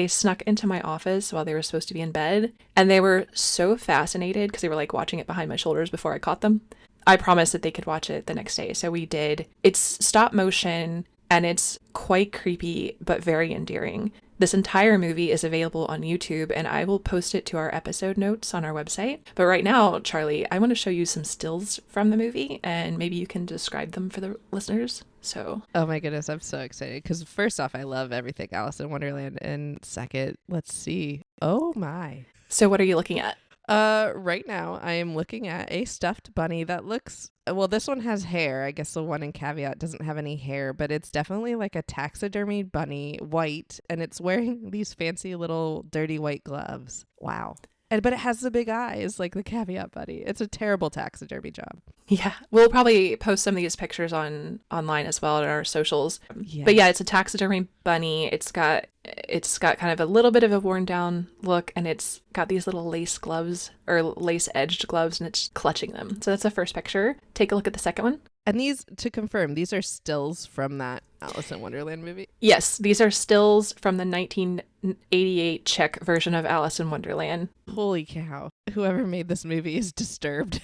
snuck into my office while they were supposed to be in bed, and they were so fascinated because they were like watching it behind my shoulders before I caught them. I promised that they could watch it the next day, so we did. It's stop motion, and it's quite creepy, but very endearing. This entire movie is available on YouTube, and I will post it to our episode notes on our website. But right now, Charlie, I want to show you some stills from the movie, and maybe you can describe them for the listeners. So,
oh my goodness, I'm so excited because first off, I love everything Alice in Wonderland, and second, let's see. Oh my.
So what are you looking at?
Right now I am looking at a stuffed bunny that looks, well, this one has hair. I guess the one in Caveat doesn't have any hair, but it's definitely like a taxidermy bunny, white, and it's wearing these fancy little dirty white gloves. Wow. But it has the big eyes like the Caveat bunny. It's a terrible taxidermy job.
Yeah, we'll probably post some of these pictures online as well on our socials.
Yes.
But yeah, it's a taxidermy bunny. It's got kind of a little bit of a worn down look, and it's got these little lace gloves or lace edged gloves, and it's clutching them. So that's the first picture. Take a look at the second one.
And these, to confirm, these are stills from that Alice in Wonderland movie?
Yes, these are stills from the 1988 Czech version of Alice in Wonderland.
Holy cow. Whoever made this movie is disturbed.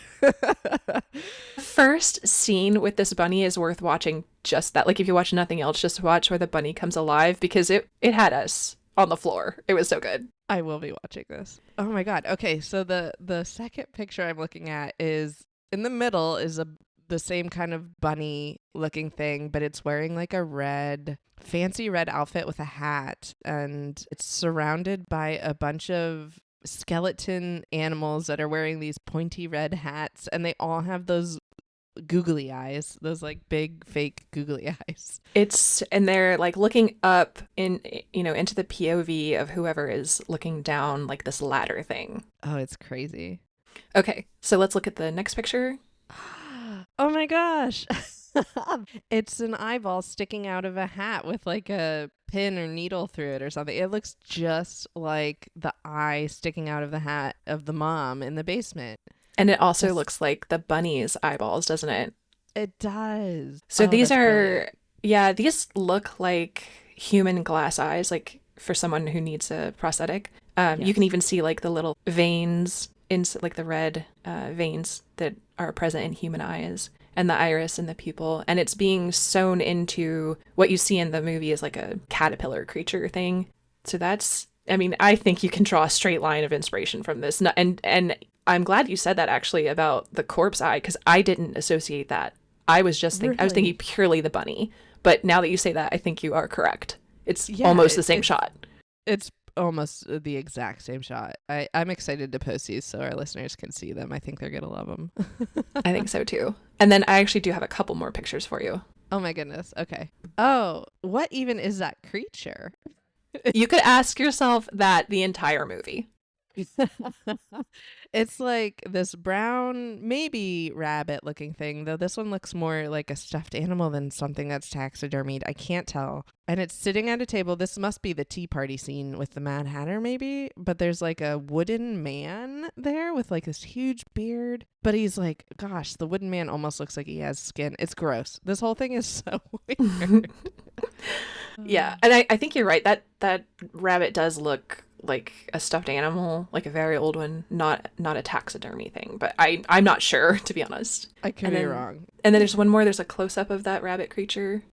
First scene with this bunny is worth watching just that. Like if you watch nothing else, just watch where the bunny comes alive because it had us on the floor. It was so good.
I will be watching this. Oh my God. Okay, so the second picture I'm looking at is in the middle is the same kind of bunny looking thing, but it's wearing like a fancy red outfit with a hat, and it's surrounded by a bunch of skeleton animals that are wearing these pointy red hats, and they all have those googly eyes, those like big fake googly eyes.
And they're like looking up into the POV of whoever is looking down like this ladder thing.
Oh, it's crazy.
Okay, so let's look at the next picture.
Oh my gosh. It's an eyeball sticking out of a hat with like a pin or needle through it or something. It looks just like the eye sticking out of the hat of the mom in the basement.
And it also looks like the bunny's eyeballs, doesn't it?
It does.
So these
that's
are,
brilliant.
yeah, these look like human glass eyes, like for someone who needs a prosthetic. You
Yes.
can even see like the little veins, like the red veins that are present in human eyes, and the iris and the pupil. And it's being sewn into what you see in the movie is like a caterpillar creature thing. So that's, I mean, I think you can draw a straight line of inspiration from this. And I'm glad you said that actually about the corpse eye, because I didn't associate that. I was just I was thinking purely the bunny. But now that you say that, I think you are correct. It's almost the same shot.
It's almost the exact same shot. I'm excited to post these so our listeners can see them. I think they're going to love them.
I think so too. And then I actually do have a couple more pictures for you.
Oh my goodness. Okay. Oh, what even is that creature?
You could ask yourself that the entire movie.
It's like this brown, maybe rabbit looking thing, though this one looks more like a stuffed animal than something that's taxidermied. I can't tell. And it's sitting at a table. This must be the tea party scene with the Mad Hatter, maybe. But there's like a wooden man there with like this huge beard. But he's like, gosh, the wooden man almost looks like he has skin. It's gross. This whole thing is so weird.
Yeah. And I think you're right. That rabbit does look like a stuffed animal, like a very old one, not a taxidermy thing. But I'm not sure, to be honest.
I could be wrong.
And then there's one more. There's a close-up of that rabbit creature.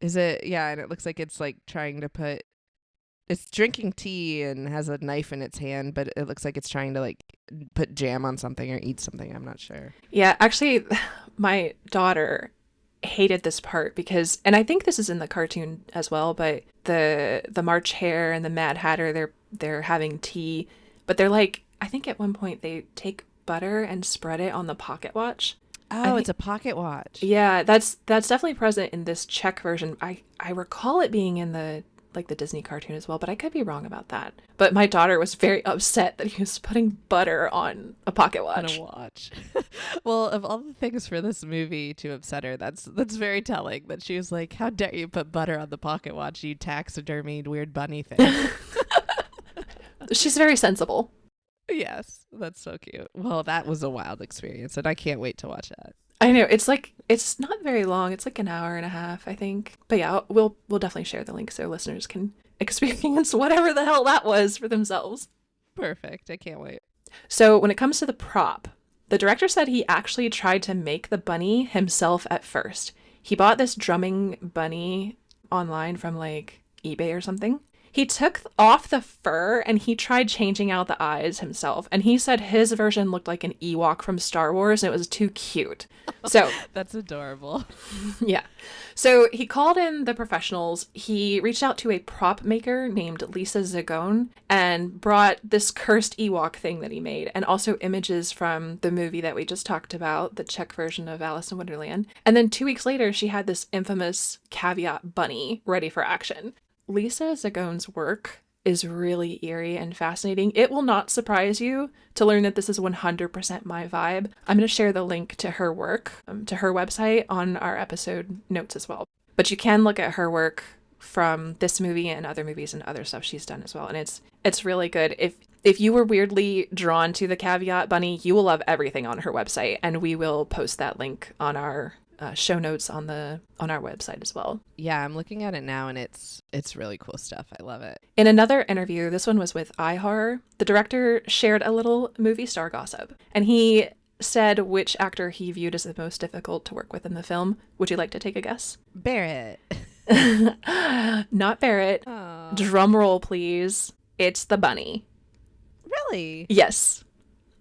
Is it? Yeah, and it looks like it's like trying to put... It's drinking tea and has a knife in its hand, but it looks like it's trying to like put jam on something or eat something. I'm not sure.
Yeah, actually, my daughter hated this part because, and I think this is in the cartoon as well, but the March Hare and the Mad Hatter, they're having tea, but they're like, I think at one point they take butter and spread it on the pocket watch.
Oh, it's a pocket watch.
Yeah, that's definitely present in this Czech version. I recall it being in the Disney cartoon as well, but I could be wrong about that. But my daughter was very upset that he was putting butter on a pocket watch.
On a watch. Well, of all the things for this movie to upset her, that's very telling. That she was like, "How dare you put butter on the pocket watch, you taxidermied weird bunny thing."
She's very sensible.
Yes, that's so cute. Well, that was a wild experience, and I can't wait to watch that.
I know, it's not very long. It's like an hour and a half, I think. But yeah, we'll definitely share the link so listeners can experience whatever the hell that was for themselves.
Perfect. I can't wait.
So when it comes to the prop, the director said he actually tried to make the bunny himself at first. He bought this drumming bunny online from like eBay or something. He took off the fur and he tried changing out the eyes himself. And he said his version looked like an Ewok from Star Wars and it was too cute. So
that's adorable.
Yeah. So he called in the professionals. He reached out to a prop maker named Lisa Zagone and brought this cursed Ewok thing that he made and also images from the movie that we just talked about, the Czech version of Alice in Wonderland. And then 2 weeks later, she had this infamous caveat bunny ready for action. Lisa Zagone's work is really eerie and fascinating. It will not surprise you to learn that this is 100% my vibe. I'm going to share the link to her work, to her website on our episode notes as well. But you can look at her work from this movie and other movies and other stuff she's done as well. And it's really good. If you were weirdly drawn to the caveat bunny, you will love everything on her website. And we will post that link on our show notes on our website as well.
Yeah, I'm looking at it now and it's really cool stuff. I love it.
In another interview, this one was with iHorror, the director shared a little movie star gossip, and he said which actor he viewed as the most difficult to work with in the film. Would you like to take a guess?
Barrett.
Not Barrett.
Aww.
Drum roll, please. It's the bunny.
Really?
Yes.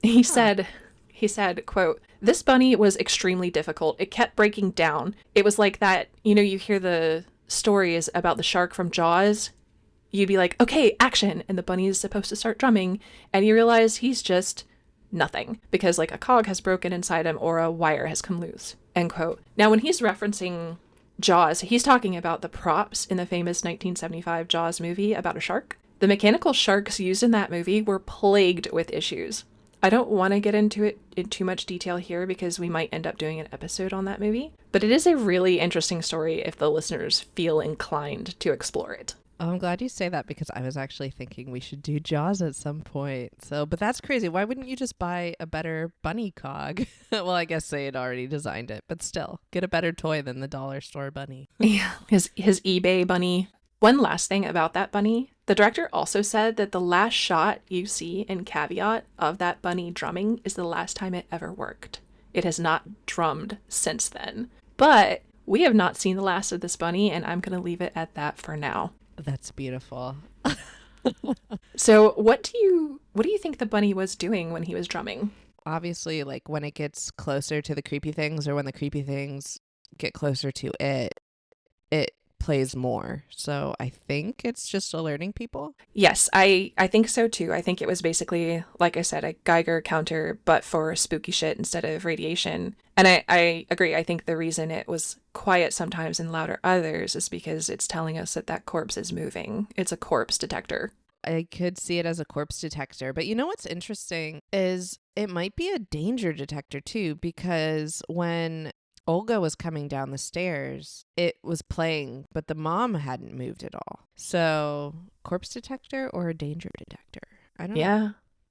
He said, quote, "This bunny was extremely difficult. It kept breaking down. It was like that, you hear the stories about the shark from Jaws. You'd be like, okay, action. And the bunny is supposed to start drumming. And you realize he's just nothing because like a cog has broken inside him or a wire has come loose, end quote. Now, when he's referencing Jaws, he's talking about the props in the famous 1975 Jaws movie about a shark. The mechanical sharks used in that movie were plagued with issues. I don't want to get into it in too much detail here because we might end up doing an episode on that movie, but it is a really interesting story if the listeners feel inclined to explore it.
Oh, I'm glad you say that because I was actually thinking we should do Jaws at some point. But that's crazy. Why wouldn't you just buy a better bunny cog? Well, I guess they had already designed it, but still, get a better toy than the dollar store bunny.
Yeah, his eBay bunny. One last thing about that bunny. The director also said that the last shot you see in Caveat of that bunny drumming is the last time it ever worked. It has not drummed since then. But we have not seen the last of this bunny, and I'm going to leave it at that for now.
That's beautiful.
So what do you think the bunny was doing when he was drumming?
Obviously, like when it gets closer to the creepy things or when the creepy things get closer to it plays more. So I think it's just alerting people.
Yes, I think so too. I think it was basically, like I said, a Geiger counter, but for spooky shit instead of radiation. And I agree. I think the reason it was quiet sometimes and louder others is because it's telling us that that corpse is moving. It's a corpse detector.
I could see it as a corpse detector. But you know what's interesting is it might be a danger detector too, because when Olga was coming down the stairs, it was playing, but the mom hadn't moved at all. So, corpse detector or a danger detector? I don't know.
Yeah.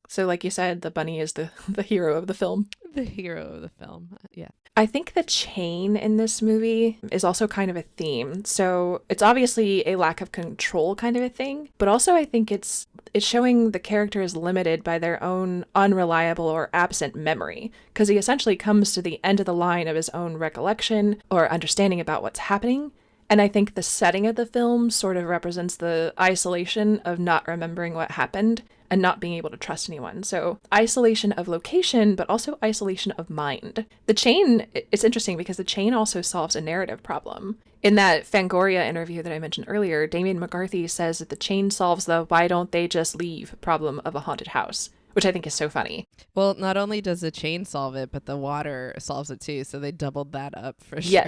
So like you said, the bunny is the hero of the film.
The hero of the film. Yeah.
I think the chain in this movie is also kind of a theme. So it's obviously a lack of control kind of a thing, but also I think it's showing the character is limited by their own unreliable or absent memory, because he essentially comes to the end of the line of his own recollection or understanding about what's happening. And I think the setting of the film sort of represents the isolation of not remembering what happened and not being able to trust anyone. So isolation of location, but also isolation of mind. The chain, it's interesting because the chain also solves a narrative problem. In that Fangoria interview that I mentioned earlier, Damian McCarthy says that the chain solves the why don't they just leave problem of a haunted house, which I think is so funny.
Well, not only does the chain solve it, but the water solves it too. So they doubled that up for sure.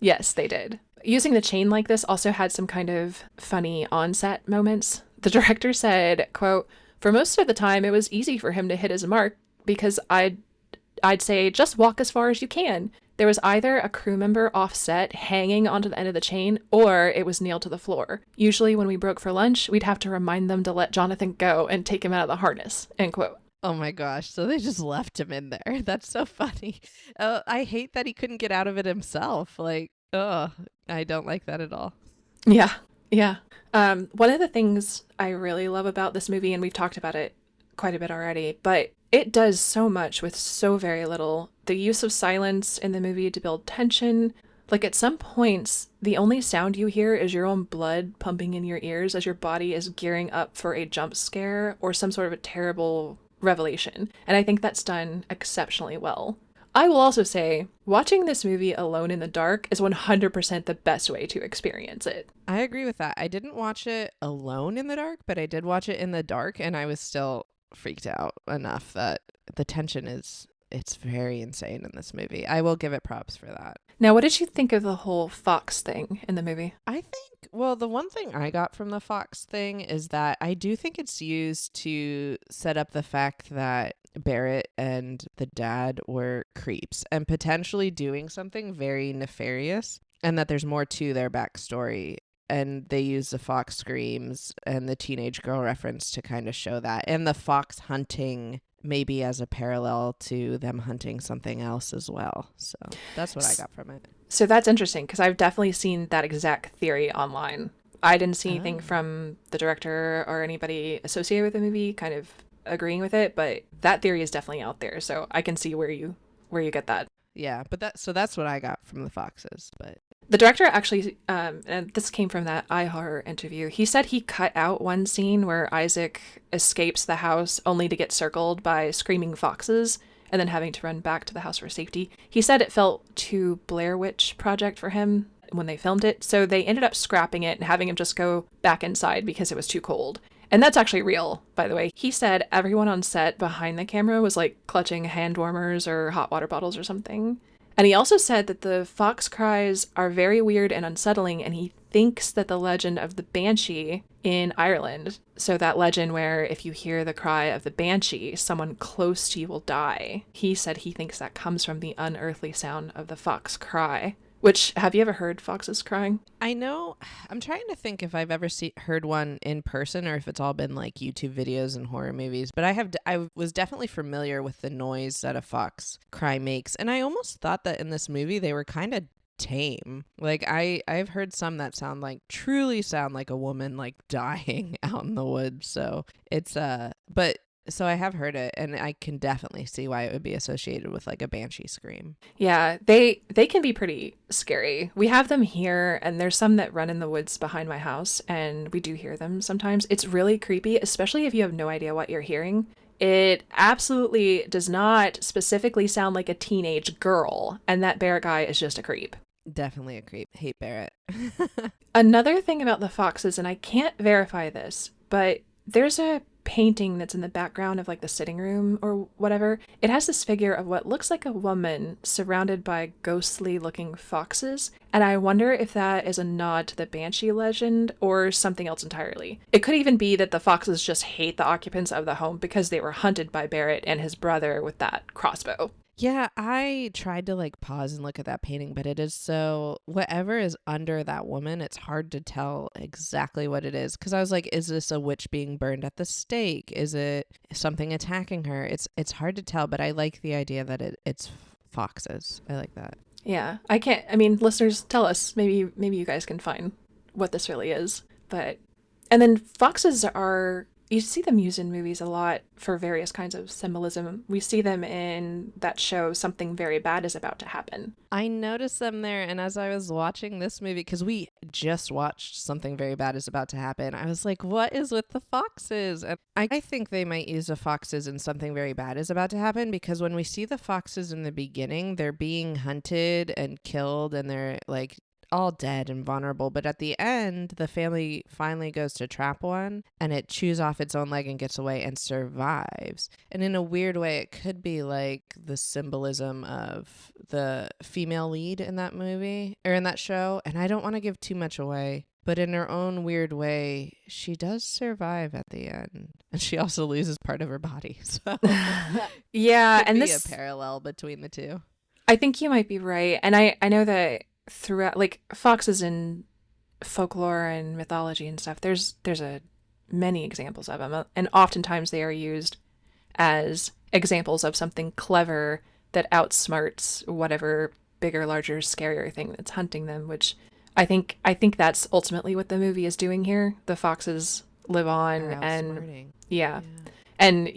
Yes, they did. Using the chain like this also had some kind of funny onset moments. The director said, quote, "For most of the time, it was easy for him to hit his mark because I'd say, just walk as far as you can. There was either a crew member offset hanging onto the end of the chain, or it was nailed to the floor. Usually when we broke for lunch, we'd have to remind them to let Jonathan go and take him out of the harness," end quote.
Oh my gosh. So they just left him in there. That's so funny. I hate that he couldn't get out of it himself. Like, I don't like that at all.
Yeah. One of the things I really love about this movie, and we've talked about it quite a bit already, but it does so much with so very little. The use of silence in the movie to build tension. Like at some points, the only sound you hear is your own blood pumping in your ears as your body is gearing up for a jump scare or some sort of a terrible revelation. And I think that's done exceptionally well. I will also say, watching this movie alone in the dark is 100% the best way to experience it.
I agree with that. I didn't watch it alone in the dark, but I did watch it in the dark, and I was still freaked out enough that the tension it's very insane in this movie. I will give it props for that.
Now, what did you think of the whole Fox thing in the movie?
I think, well, the one thing I got from the Fox thing is that I do think it's used to set up the fact that Barrett and the dad were creeps and potentially doing something very nefarious, and that there's more to their backstory. And they use the fox screams and the teenage girl reference to kind of show that. And the fox hunting maybe as a parallel to them hunting something else as well. So that's what I got from it.
So that's interesting because I've definitely seen that exact theory online. I didn't see anything from the director or anybody associated with the movie kind of agreeing with it, but that theory is definitely out there. So I can see where you get that.
Yeah, but that's what I got from the foxes. But
the director actually, and this came from that iHorror interview, he said he cut out one scene where Isaac escapes the house only to get circled by screaming foxes and then having to run back to the house for safety. He said it felt too Blair Witch Project for him when they filmed it, so they ended up scrapping it and having him just go back inside because it was too cold. And that's actually real, by the way. He said everyone on set behind the camera was like clutching hand warmers or hot water bottles or something. And he also said that the fox cries are very weird and unsettling, and he thinks that the legend of the banshee in Ireland, so that legend where if you hear the cry of the banshee, someone close to you will die, he said he thinks that comes from the unearthly sound of the fox cry. Which, have you ever heard foxes crying?
I know. I'm trying to think if I've ever heard one in person or if it's all been like YouTube videos and horror movies. But I was definitely familiar with the noise that a fox cry makes. And I almost thought that in this movie they were kind of tame. Like I've heard some that truly sound like a woman like dying out in the woods. So it's so I have heard it, and I can definitely see why it would be associated with like a banshee scream.
Yeah, they can be pretty scary. We have them here, and there's some that run in the woods behind my house, and we do hear them sometimes. It's really creepy, especially if you have no idea what you're hearing. It absolutely does not specifically sound like a teenage girl, and that Barrett guy is just a creep.
Definitely a creep. Hate Barrett.
Another thing about the foxes, and I can't verify this, but there's a painting that's in the background of like the sitting room or whatever. It has this figure of what looks like a woman surrounded by ghostly looking foxes, and I wonder if that is a nod to the banshee legend or something else entirely. It could even be that the foxes just hate the occupants of the home because they were hunted by Barrett and his brother with that crossbow.
Yeah, I tried to like pause and look at that painting, but it is so, whatever is under that woman, it's hard to tell exactly what it is. Because I was like, is this a witch being burned at the stake? Is it something attacking her? It's hard to tell, but I like the idea that it's foxes. I like that.
Yeah, listeners, tell us. Maybe you guys can find what this really is. And then foxes are, you see them used in movies a lot for various kinds of symbolism. We see them in that show, Something Very Bad Is About to Happen.
I noticed them there, and as I was watching this movie, because we just watched Something Very Bad Is About to Happen, I was like, what is with the foxes? And I think they might use the foxes in Something Very Bad Is About to Happen, because when we see the foxes in the beginning, they're being hunted and killed, and they're like all dead and vulnerable, but at the end the family finally goes to trap one and it chews off its own leg and gets away and survives. And in a weird way it could be like the symbolism of the female lead in that movie or in that show, and I don't want to give too much away, but in her own weird way she does survive at the end, and she also loses part of her body, so
yeah,
could
and
be
this
a parallel between the two.
I think you might be right, and I know that throughout, like, foxes in folklore and mythology and stuff, there's many examples of them, and oftentimes they are used as examples of something clever that outsmarts whatever bigger, larger, scarier thing that's hunting them, which I think that's ultimately what the movie is doing here. The foxes live on, and yeah, and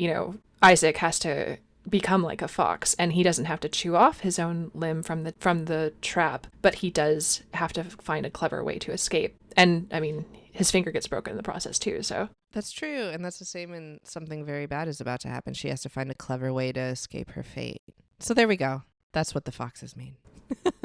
Isaac has to become like a fox, and he doesn't have to chew off his own limb from the trap, but he does have to find a clever way to escape. And I mean, his finger gets broken in the process too, so
that's true. And that's the same in Something Very Bad Is About to Happen. She has to find a clever way to escape her fate. So there we go. That's what the foxes mean.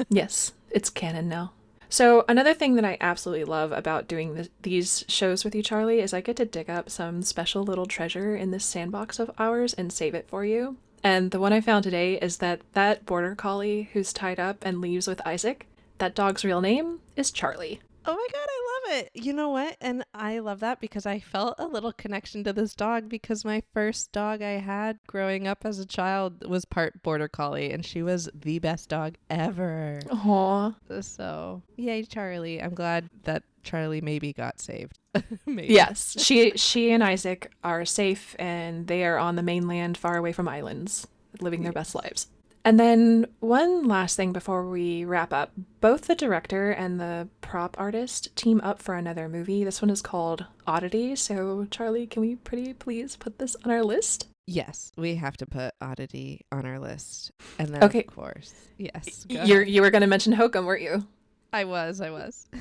Yes, it's canon now. So another thing that I absolutely love about doing these shows with you, Charlie, is I get to dig up some special little treasure in this sandbox of ours and save it for you. And the one I found today is that border collie who's tied up and leaves with Isaac, that dog's real name is Charlie.
Oh my God, I love it. You know what? And I love that because I felt a little connection to this dog because my first dog I had growing up as a child was part border collie, and she was the best dog ever.
Aww.
So, yay, Charlie. I'm glad that Charlie maybe got saved. Maybe.
Yes, she and Isaac are safe, and they are on the mainland far away from islands, living their best lives. And then one last thing before we wrap up. Both the director and the prop artist team up for another movie. This one is called Oddity. So, Charlie, can we pretty please put this on our list?
Yes, we have to put Oddity on our list. And then,
okay.
Of course, yes.
You were going to mention Hokum, weren't you?
I was.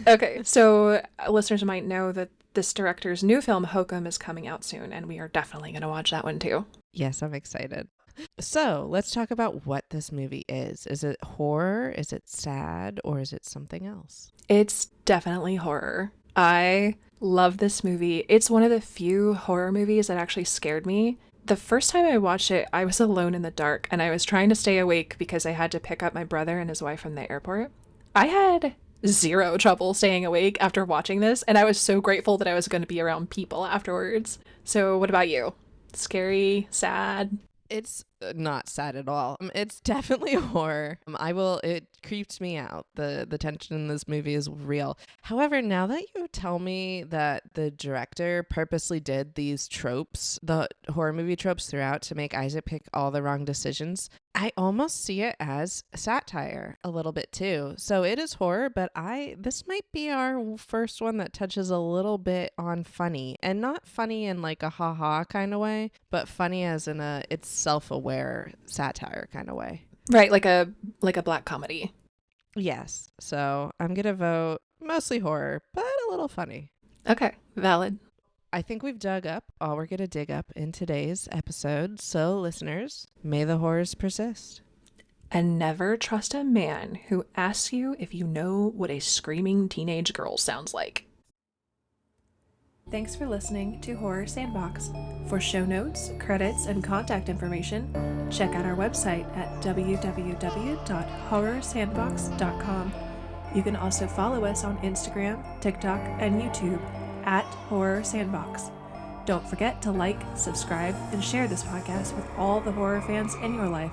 Okay, so listeners might know that this director's new film, Hokum, is coming out soon, and we are definitely going to watch that one too.
Yes, I'm excited. So let's talk about what this movie is. Is it horror? Is it sad? Or is it something else?
It's definitely horror. I Love this movie. It's one of the few horror movies that actually scared me. The first time I watched it, I was alone in the dark and I was trying to stay awake because I had to pick up my brother and his wife from the airport. I had zero trouble staying awake after watching this, and I was so grateful that I was going to be around people afterwards. So what about you? Scary, sad?
It's not sad at all. It's definitely a horror. It creeps me out. The tension in this movie is real. However, now that you tell me that the director purposely did these tropes, the horror movie tropes throughout to make Isaac pick all the wrong decisions, I almost see it as satire a little bit too. So it is horror, but this might be our first one that touches a little bit on funny, and not funny in like a ha-ha kind of way, but funny as in it's self-aware satire kind of way.
Right, like a black comedy.
Yes. So I'm going to vote mostly horror, but a little funny.
Okay, valid.
I think we've dug up all we're going to dig up in today's episode. So listeners, may the horrors persist.
And never trust a man who asks you if you know what a screaming teenage girl sounds like. Thanks for listening to Horror Sandbox. For show notes, credits, and contact information, check out our website at www.horrorsandbox.com. You can also follow us on Instagram, TikTok, and YouTube at Horror Sandbox. Don't forget to like, subscribe, and share this podcast with all the horror fans in your life.